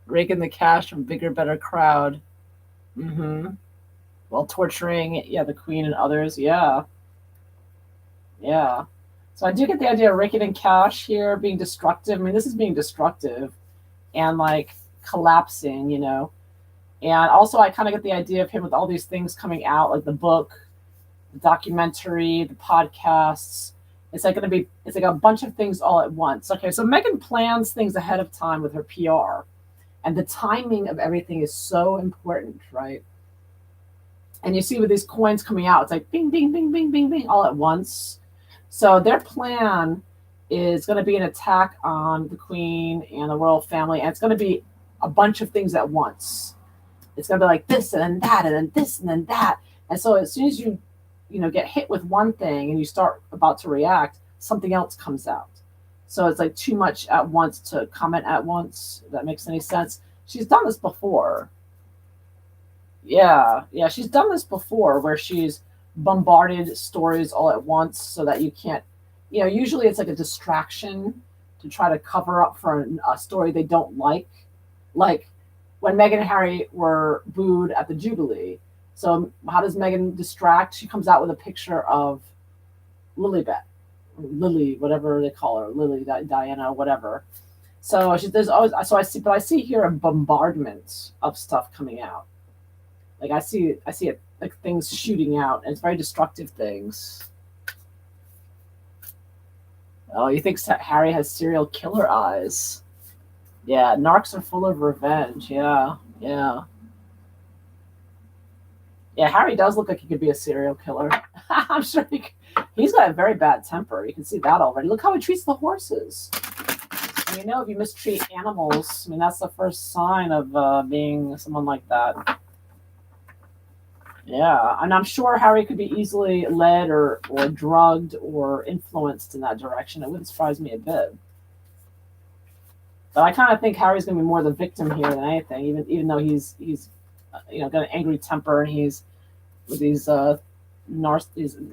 Raking the cash from bigger, better crowd. While torturing, the queen and others. Yeah. So I do get the idea of raking in cash here, being destructive. I mean, this is being destructive and like collapsing, And also, I kind of get the idea of him with all these things coming out, like the book, the documentary, the podcasts. It's like a bunch of things all at once. Okay, so Meghan plans things ahead of time with her PR. And the timing of everything is so important, right? And you see with these coins coming out, it's like bing, bing, bing, bing, bing, bing, all at once. So their plan is going to be an attack on the queen and the royal family. And it's going to be a bunch of things at once. It's going to be like this and then that and then this and then that. And so as soon as you get hit with one thing and you start about to react, something else comes out. So it's like too much at once to comment at once, if that makes any sense. She's done this before. Yeah, she's done this before where she's bombarded stories all at once so that you can't, usually it's like a distraction to try to cover up for a story they don't like. Like when Meghan and Harry were booed at the Jubilee. So how does Meghan distract? She comes out with a picture of Lilibet. Lily, whatever they call her, Lily, Diana, whatever. So there's always, but I see here a bombardment of stuff coming out. Like I see it like things shooting out, and it's very destructive things. Oh, you think Harry has serial killer eyes? Yeah, narcs are full of revenge. Yeah. Harry does look like he could be a serial killer. I'm sure he's got a very bad temper. You can see that already. Look how he treats the horses. If you mistreat animals, that's the first sign of being someone like that. Yeah, and I'm sure Harry could be easily led or drugged or influenced in that direction. It wouldn't surprise me a bit. But I kind of think Harry's going to be more the victim here than anything, even though he's got an angry temper and he's with these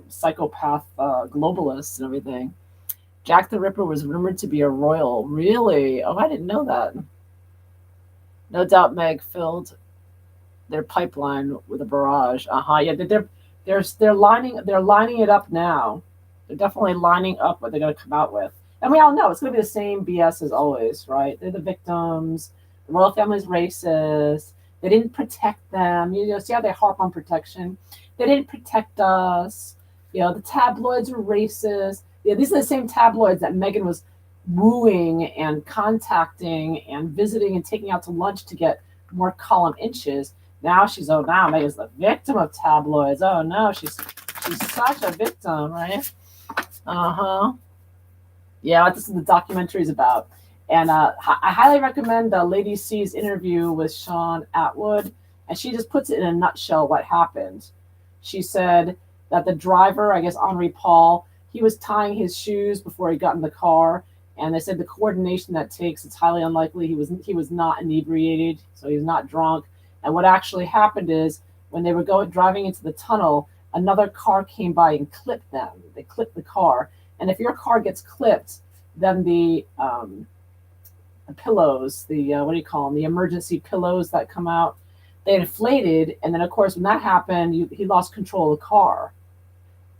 psychopath globalists and everything. Jack the Ripper was rumored to be a royal. Really? Oh, I didn't know that. No doubt Meg filled their pipeline with a barrage. Yeah, they're lining it up now. They're definitely lining up what they're going to come out with. And we all know it's going to be the same BS as always, right? They're the victims. The royal family's racist. They didn't protect them. See how they harp on protection? They didn't protect us. The tabloids are racist. These are the same tabloids that Meghan was wooing and contacting and visiting and taking out to lunch to get more column inches. Now Meghan's the victim of tabloids. Oh no, she's such a victim, right? Yeah, what this is the documentary is about. And I highly recommend Lady C's interview with Sean Atwood. And she just puts it in a nutshell what happened. She said that the driver, I guess Henri Paul, he was tying his shoes before he got in the car. And they said the coordination that takes, it's highly unlikely. He was not inebriated, so he was not drunk. And what actually happened is when they were driving into the tunnel, another car came by and clipped them. They clipped the car. And if your car gets clipped, then the pillows, what do you call them? The emergency pillows that come out, they inflated. And then, of course, when that happened, he lost control of the car.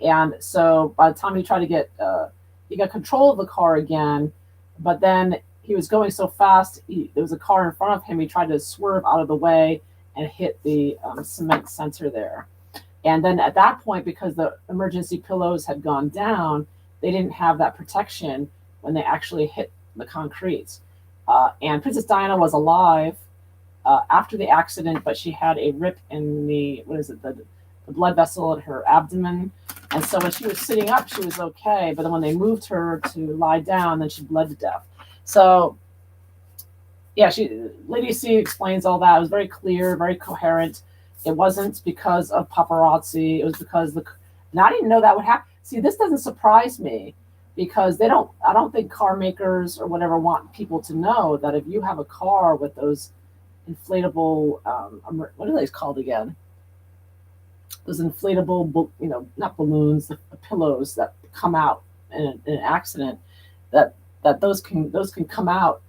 And so by the time he tried to he got control of the car again, but then he was going so fast, there was a car in front of him. He tried to swerve out of the way and hit the cement sensor there. And then at that point, because the emergency pillows had gone down, they didn't have that protection when they actually hit the concrete. And Princess Diana was alive after the accident, but she had a rip in the blood vessel in her abdomen. And so when she was sitting up, she was okay. But then when they moved her to lie down, then she bled to death. So, Yeah, Lady C explains all that. It was very clear, very coherent. It wasn't because of paparazzi. It was because and I didn't know that would happen. See, this doesn't surprise me because they don't. I don't think car makers or whatever want people to know that if you have a car with those inflatable, what are they called again? Those inflatable, not balloons, the pillows that come out in an accident. That those can come out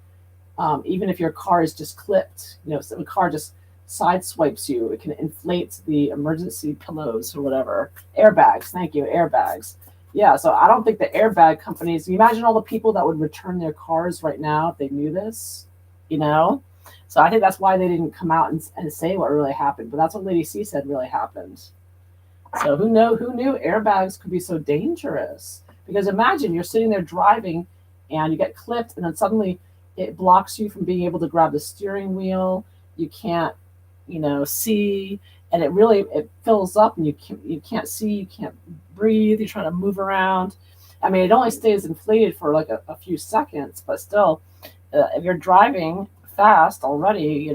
even if your car is just clipped. So the car just side swipes you, it can inflate the emergency pillows or whatever. Airbags, thank you, airbags. Yeah, so I don't think the airbag companies, you imagine all the people that would return their cars right now if they knew this, you know? So I think that's why they didn't come out and say what really happened. But that's what Lady C said really happened. So who knew airbags could be so dangerous? Because imagine you're sitting there driving and you get clipped and then suddenly it blocks you from being able to grab the steering wheel. You can't, see, and it fills up and you can't see, you can't breathe, you're trying to move around. I mean, it only stays inflated for like a few seconds, but still, if you're driving fast already,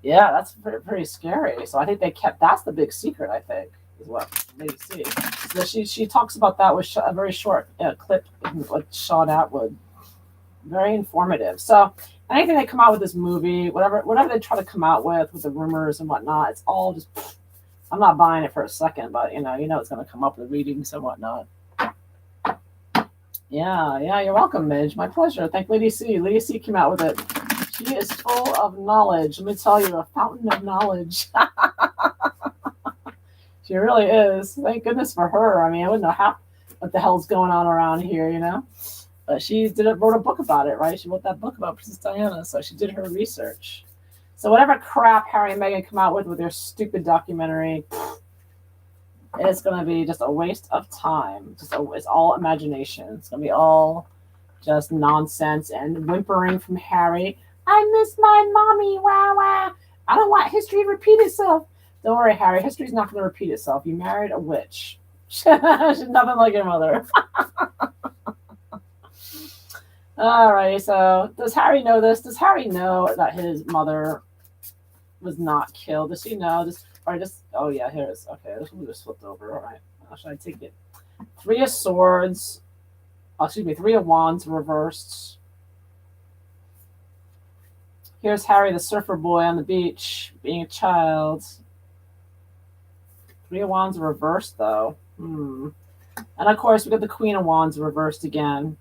yeah, that's very, very scary. So I think that's the big secret, I think, is what Lady C. So she talks about that with a very short clip with Sean Atwood. Very informative. So anything they come out with this movie, whatever they try to come out with the rumors and whatnot, it's all just, I'm not buying it for a second, but it's going to come up with readings and whatnot. Yeah, you're welcome, Midge. My pleasure. Thank Lady C. Lady C came out with it. She is full of knowledge. Let me tell you, a fountain of knowledge. She really is. Thank goodness for her. I mean, I wouldn't know what the hell's going on around here, But she wrote a book about it, right? She wrote that book about Princess Diana, so she did her research. So whatever crap Harry and Meghan come out with their stupid documentary, it's going to be just a waste of time. It's all imagination. It's going to be all just nonsense and whimpering from Harry. I miss my mommy, wah, wah. I don't want history to repeat itself. Don't worry, Harry. History's not going to repeat itself. You married a witch. She's nothing like your mother. All right, so does Harry know this? Does Harry know that his mother was not killed? Does he know? Oh yeah, here it is. Okay, this one just flipped over. All right, should I take it? 3 of Swords. Oh, excuse me, 3 of Wands reversed. Here's Harry, the surfer boy on the beach, being a child. 3 of Wands reversed, though. And of course, we got the Queen of Wands reversed again.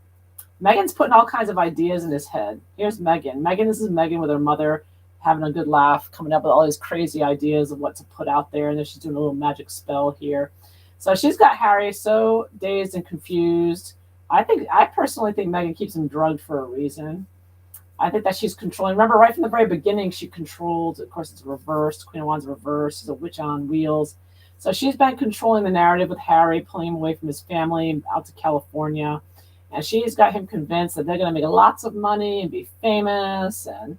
Meghan's putting all kinds of ideas in his head. Here's Meghan. This is Meghan with her mother having a good laugh, coming up with all these crazy ideas of what to put out there. And then she's doing a little magic spell here. So she's got Harry so dazed and confused. I personally think Meghan keeps him drugged for a reason. I think that she's controlling. Remember, right from the very beginning, she controlled. Of course, it's reversed. Queen of Wands reversed. She's a witch on wheels. So she's been controlling the narrative with Harry, pulling him away from his family out to California. And she's got him convinced that they're going to make lots of money and be famous and,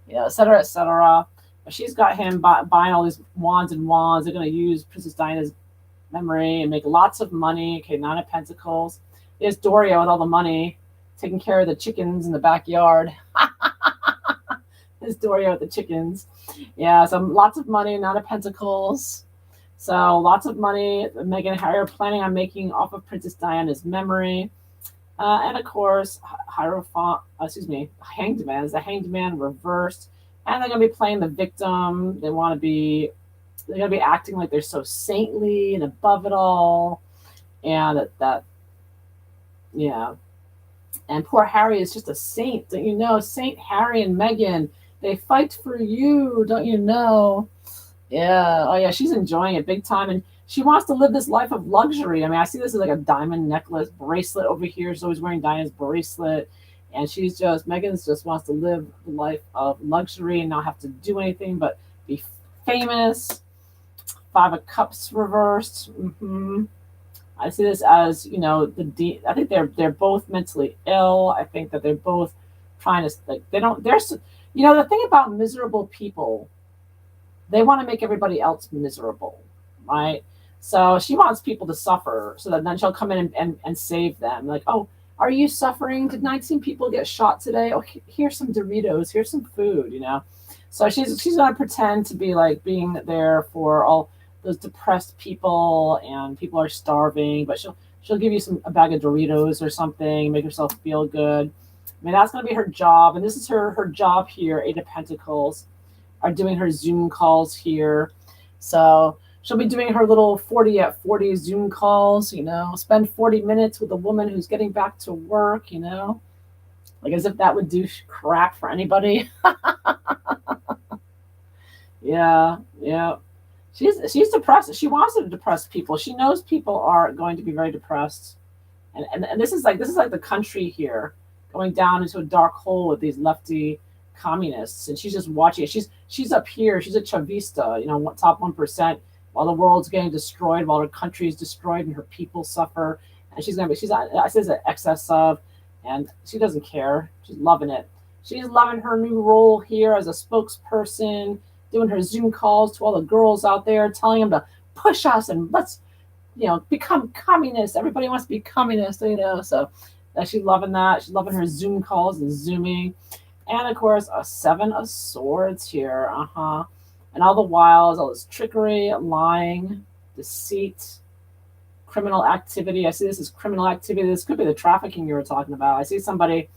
et cetera, et cetera. But she's got him buying all these wands and wands. They're going to use Princess Diana's memory and make lots of money. Okay, 9 of Pentacles. There's Doria with all the money, taking care of the chickens in the backyard. There's Doria with the chickens. Yeah, so lots of money, 9 of Pentacles. So lots of money. Meghan and Harry are planning on making off of Princess Diana's memory. And of course, Hanged Man is the Hanged Man reversed, and they're gonna be playing the victim. They're gonna be acting like they're so saintly and above it all, and yeah. And poor Harry is just a saint, don't you know? Saint Harry and Meghan, they fight for you, don't you know? Yeah. Oh yeah, she's enjoying it big time, and she wants to live this life of luxury. I mean, I see this as like a diamond necklace bracelet over here. She's always wearing Diana's bracelet. And Meghan just wants to live the life of luxury and not have to do anything but be famous. 5 of Cups reversed. I see this as, I think they're both mentally ill. I think that they're both trying to, the thing about miserable people, they want to make everybody else miserable, right? So she wants people to suffer so that then she'll come in and save them. Like, oh, Are you suffering? Did 19 people get shot today? Oh, here's some Doritos. Here's some food. So she's gonna pretend to be like being there for all those depressed people, and people are starving, but she'll give you a bag of Doritos or something, make herself feel good. I mean, that's gonna be her job, and this is her job here. Eight of Pentacles are doing her Zoom calls here, so she'll be doing her little 40 at 40 Zoom calls. Spend 40 minutes with a woman who's getting back to work. Like as if that would do crap for anybody. Yeah, yeah. She's depressed. She wants to depress people. She knows people are going to be very depressed, and this is like the country here going down into a dark hole with these lefty communists, and she's just watching it. She's up here. She's a Chavista, top 1%, while the world's getting destroyed, while her country is destroyed, and her people suffer. And I says an excess of, and she doesn't care. She's loving it. She's loving her new role here as a spokesperson, doing her Zoom calls to all the girls out there, telling them to push us and let's, become communists. Everybody wants to be communist. So she's loving that. She's loving her Zoom calls and Zooming. And of course, a 7 of Swords here. And all the while, all this trickery, lying, deceit, criminal activity. I see this as criminal activity. This could be the trafficking you were talking about. I see somebody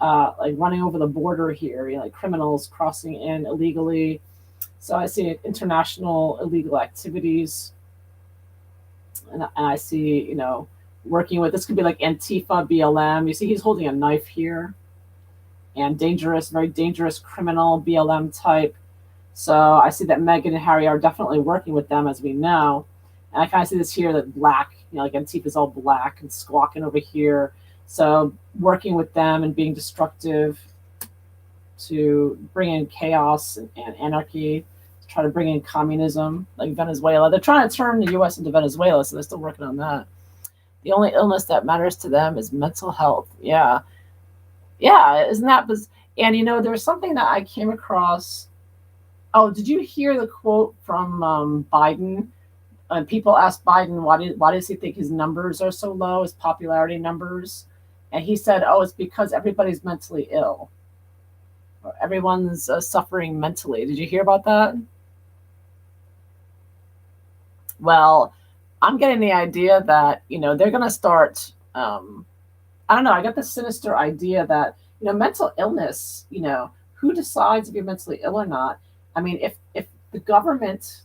like running over the border here, like criminals crossing in illegally. So I see international illegal activities, and I see, working with, this could be like Antifa, BLM. You see he's holding a knife here, and dangerous, very dangerous criminal BLM type. So I see that Meghan and Harry are definitely working with them, as we know. And I kind of see this here, that black, like Antifa's all black and squawking over here. So working with them and being destructive to bring in chaos and anarchy, to try to bring in communism, like Venezuela. They're trying to turn the U.S. into Venezuela, so they're still working on that. The only illness that matters to them is mental health. Yeah. Yeah, isn't that? And there's something that I came across. Oh, did you hear the quote from Biden? People asked Biden why does he think his numbers are so low, his popularity numbers, and he said, "Oh, it's because everybody's mentally ill. Everyone's suffering mentally." Did you hear about that? Well, I'm getting the idea that they're going to start. I don't know. I got the sinister idea that mental illness. Who decides if you're mentally ill or not? I mean, if the government,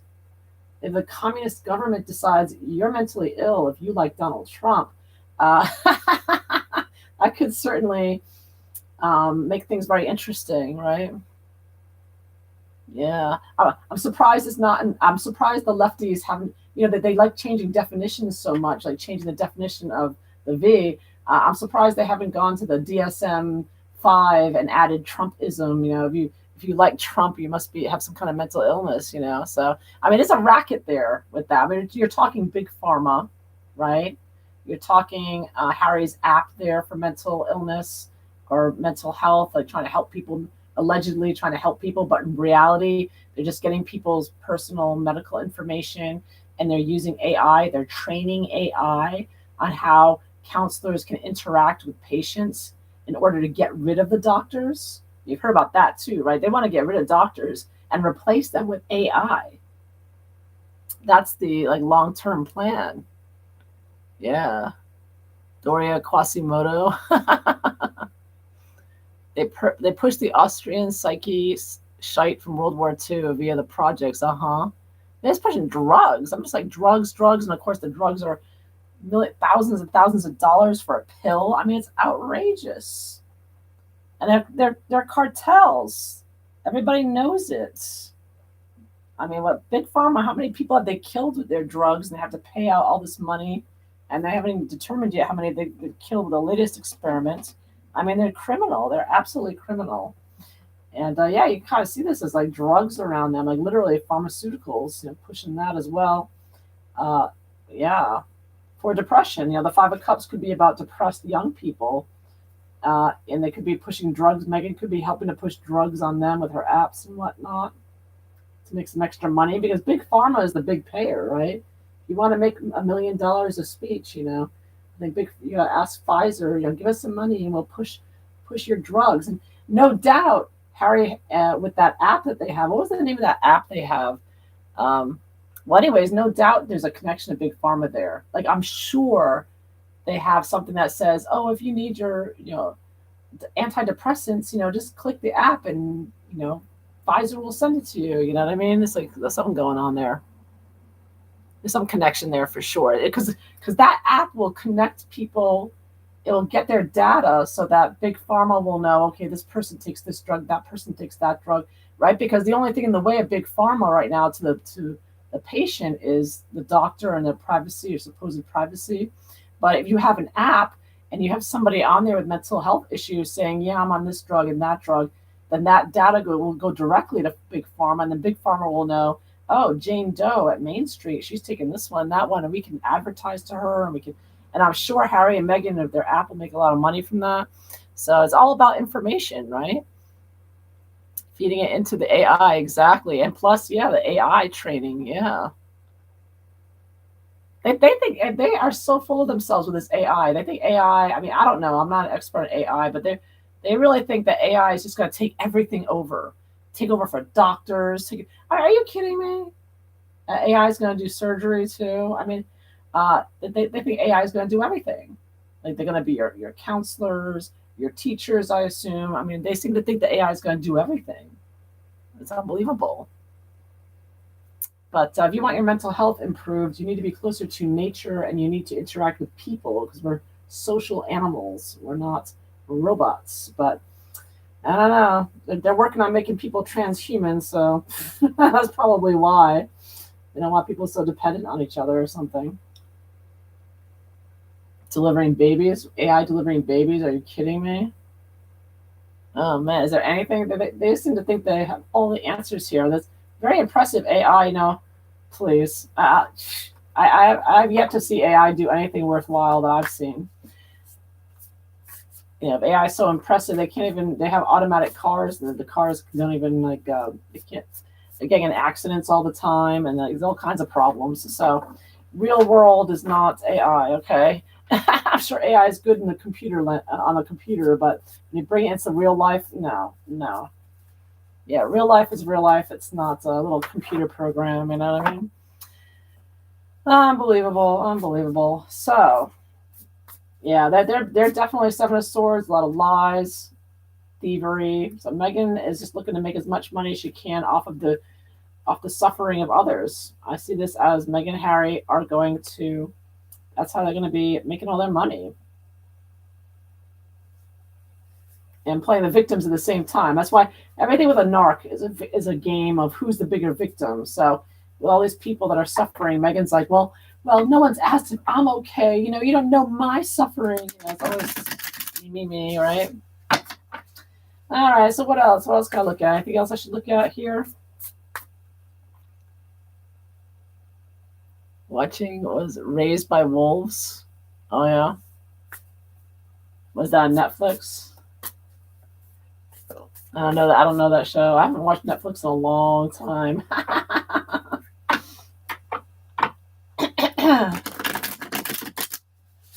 if the communist government decides you're mentally ill, if you like Donald Trump, that could certainly make things very interesting, right? Yeah, I'm surprised it's not. I'm surprised the lefties haven't. That they like changing definitions so much, like changing the definition of the V. I'm surprised they haven't gone to the DSM-5 and added Trumpism. If you like Trump, you must have some kind of mental illness. So I mean, it's a racket there with that. I mean, you're talking big pharma, right? You're talking Harry's app there for mental illness or mental health, like trying to help people, allegedly trying to help people, but in reality, they're just getting people's personal medical information, and they're using AI. They're training AI on how counselors can interact with patients in order to get rid of the doctors. You've heard about that too, right? They want to get rid of doctors and replace them with AI. That's the long-term plan. Yeah. Doria Quasimodo. They pushed the Austrian psyche shite from World War II via the projects. They're just pushing drugs. I'm just like drugs, and of course the drugs are thousands and thousands of dollars for a pill. I mean, it's outrageous. And they're cartels. Everybody knows it. I mean, what big pharma? How many people have they killed with their drugs, and they have to pay out all this money, and they haven't even determined yet how many they've killed with the latest experiment. I mean, they're criminal. They're absolutely criminal. And yeah, you kind of see this as like drugs around them, like literally pharmaceuticals, pushing that as well. Yeah, for depression, the 5 of Cups could be about depressed young people, and they could be pushing drugs. Meghan could be helping to push drugs on them with her apps and whatnot to make some extra money, because big pharma is the big payer, right? You want to make $1 million a speech, the big, ask Pfizer, give us some money and we'll push your drugs. And no doubt, Harry, with that app that they have, what was the name of that app they have? Um, well, anyways, no doubt there's a connection to big pharma there. Like I'm sure they have something that says, oh, if you need your, antidepressants, just click the app and Pfizer will send it to you. You know what I mean? It's like there's something going on there. There's some connection there for sure. Because that app will connect people. It'll get their data so that big pharma will know, okay, this person takes this drug, that person takes that drug, right? Because the only thing in the way of big pharma right now to the patient is the doctor and their privacy or supposed privacy. But if you have an app and you have somebody on there with mental health issues saying, yeah, I'm on this drug and that drug, then that data will go directly to big pharma, and then big pharma will know, oh, Jane Doe at Main Street, she's taking this one, that one, and we can advertise to her, and I'm sure Harry and Meghan of their app will make a lot of money from that. So it's all about information, right? Feeding it into the AI, exactly. And plus, yeah, the AI training, yeah. They think they are so full of themselves with this AI. They think AI, I mean, I don't know, I'm not an expert in AI, but they really think that AI is just going to take everything over, take over for doctors. Are you kidding me? AI is going to do surgery too. I mean, they think AI is going to do everything. Like they're going to be your counselors, your teachers, I assume. I mean, they seem to think that AI is going to do everything. It's unbelievable. But if you want your mental health improved, you need to be closer to nature and you need to interact with people because we're social animals. We're not robots. But I don't know. They're working on making people transhuman, so that's probably why. They don't want people so dependent on each other or something. Delivering babies, AI delivering babies. Are you kidding me? Oh man, is there anything they seem to think they have all the answers here? That's very impressive AI. Please. I've yet to see AI do anything worthwhile that I've seen. If AI is so impressive, they can't even. They have automatic cars, and the cars don't even they can't. They're getting in accidents all the time, and there's all kinds of problems. So, real world is not AI. Okay, I'm sure AI is good in the computer on a computer, but when you bring it into real life, no, no. Yeah, real life is real life. It's not a little computer program. You know what I mean? Unbelievable, unbelievable. So, yeah, they're definitely Seven of Swords. A lot of lies, thievery. So Meghan is just looking to make as much money as she can off the suffering of others. I see this as Meghan and Harry are going to. That's how they're going to be making all their money and playing the victims at the same time. That's why everything with a narc is a game of who's the bigger victim. So with all these people that are suffering, Meghan's like, well, no one's asked if I'm okay. You don't know my suffering. It's always me, right? All right. So what else? What else can I look at? Anything else I should look at here? Watching was Raised by Wolves. Oh yeah. Was that on Netflix? I don't know that show. I haven't watched Netflix in a long time.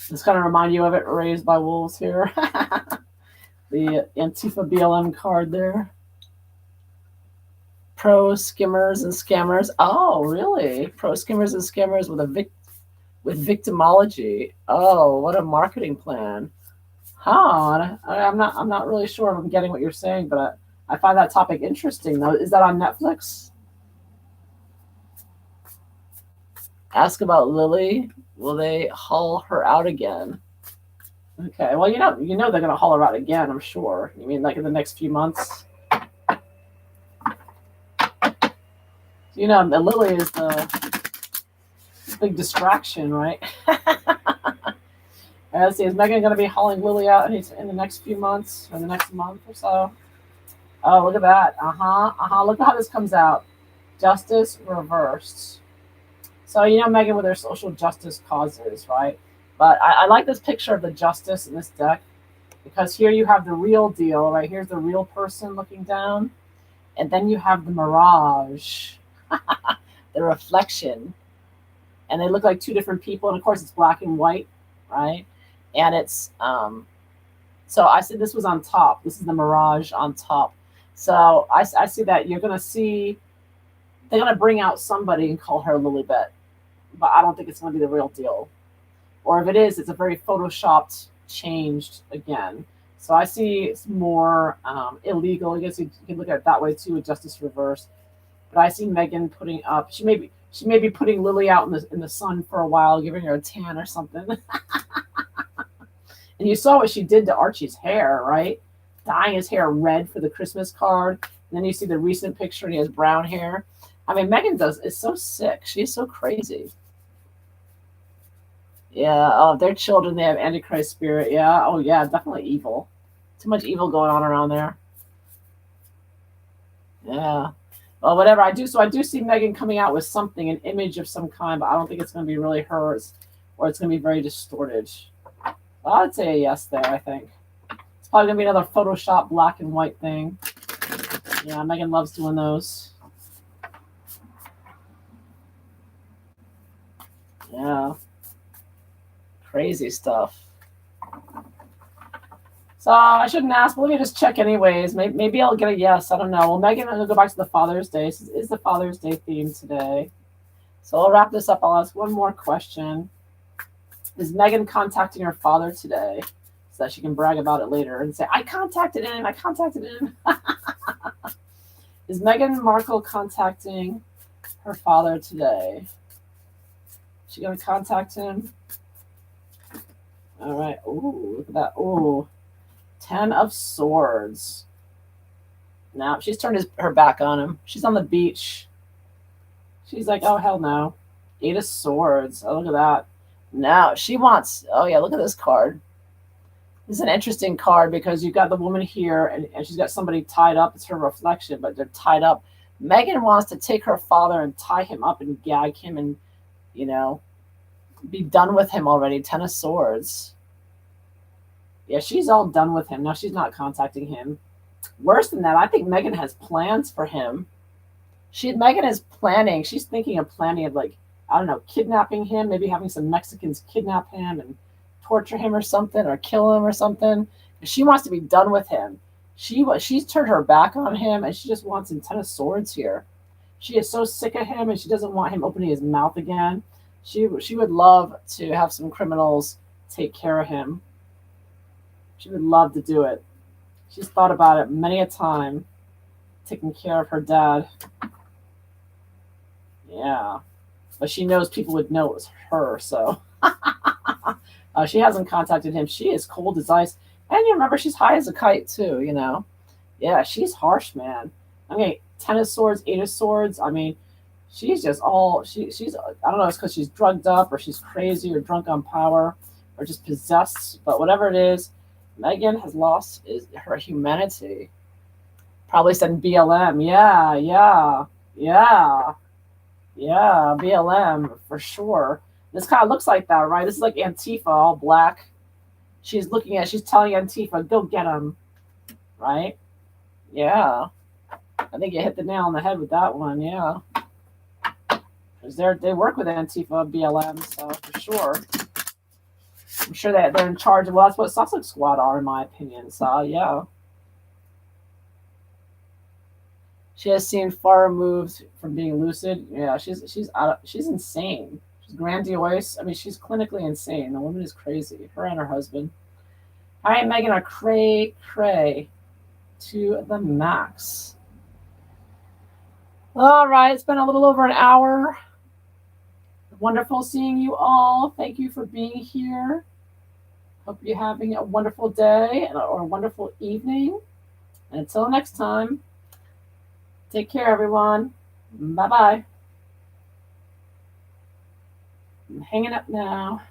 Just kind of remind you of it. Raised by Wolves here. The Antifa BLM card there. Pro skimmers and scammers. Oh, really? Pro skimmers and scammers with victimology. Oh, what a marketing plan. Huh? I'm not really sure if I'm getting what you're saying, but I find that topic interesting though. Is that on Netflix? Ask about Lily. Will they haul her out again? Okay. Well, they're gonna haul her out again. I'm sure. You mean like in the next few months? Lily is the big distraction, right? Let's see. Is Meghan going to be hauling Lily out in the next few months or the next month or so? Oh, look at that. Look at how this comes out. Justice reversed. So, Meghan with her social justice causes, right? But I like this picture of the justice in this deck because here you have the real deal, right? Here's the real person looking down. And then you have the mirage, the reflection. And they look like two different people. And of course, it's black and white. right? And it's so I said this was on top. This is the Mirage on top. So I see that you're gonna see they're gonna bring out somebody and call her Lilibet, but I don't think it's gonna be the real deal. Or if it is, it's a very photoshopped, changed again. So I see it's more illegal. I guess you can look at it that way too, with justice reversed. But I see Meghan putting up. She may be putting Lily out in the sun for a while, giving her a tan or something. And you saw what she did to Archie's hair, right? Dyeing his hair red for the Christmas card. And then you see the recent picture, and he has brown hair. I mean, Meghan is so sick. She's so crazy. Yeah. Oh, their children, they have Antichrist spirit. Yeah. Oh, yeah. Definitely evil. Too much evil going on around there. Yeah. Well, whatever I do. So I do see Meghan coming out with something, an image of some kind, but I don't think it's going to be really hers, or it's going to be very distorted. Well, I'd say a yes there, I think. It's probably going to be another Photoshop black and white thing. Yeah, Meghan loves doing those. Yeah. Crazy stuff. So I shouldn't ask, but let me just check anyways. Maybe I'll get a yes. I don't know. Well, Meghan, I'm going to go back to the Father's Day. This is the Father's Day theme today. So I'll wrap this up. I'll ask one more question. Is Meghan contacting her father today so that she can brag about it later and say, I contacted him. Is Meghan Markle contacting her father today? Is she going to contact him? All right. Ooh, look at that. Ooh. 10 of Swords. Now she's turned her back on him. She's on the beach. She's like, oh, hell no. 8 of Swords. Oh, look at that. Now she wants, oh, yeah, look at this card. This is an interesting card because you've got the woman here and she's got somebody tied up. It's her reflection, but they're tied up. Meghan wants to take her father and tie him up and gag him and, be done with him already. 10 of Swords. Yeah, she's all done with him. Now she's not contacting him. Worse than that, I think Meghan has plans for him. Meghan is planning. She's thinking of planning of, like, I don't know, kidnapping him, maybe having some Mexicans kidnap him and torture him or something, or kill him or something. She wants to be done with him. She's turned her back on him, and she just wants him 10 of Swords here. She is so sick of him, and she doesn't want him opening his mouth again. She would love to have some criminals take care of him. She would love to do it. She's thought about it many a time, taking care of her dad. Yeah. But she knows people would know it was her, so she hasn't contacted him. She is cold as ice. And you remember, she's high as a kite, too, Yeah, she's harsh, man. I mean, 10 of Swords, 8 of Swords. I mean, she's just she's, I don't know, it's because she's drugged up or she's crazy or drunk on power or just possessed. But whatever it is, Meghan has lost her humanity. Probably said BLM. Yeah, yeah, yeah, yeah, BLM for sure. This kind of looks like that, right? This is like Antifa, all black. She's telling Antifa, go get him, right? Yeah. I think you hit the nail on the head with that one, yeah. Because they work with Antifa, BLM, so for sure. I'm sure that they're in charge of, well, that's what Sussex Squad are, in my opinion. So, yeah. She has seemed far removed from being lucid. Yeah, she's insane. She's grandiose. I mean, she's clinically insane. The woman is crazy. Her and her husband. All right, Meghan, are cray to the max. All right, it's been a little over an hour. Wonderful seeing you all. Thank you for being here. Hope you're having a wonderful day or a wonderful evening. And until next time, take care, everyone. Bye-bye. I'm hanging up now.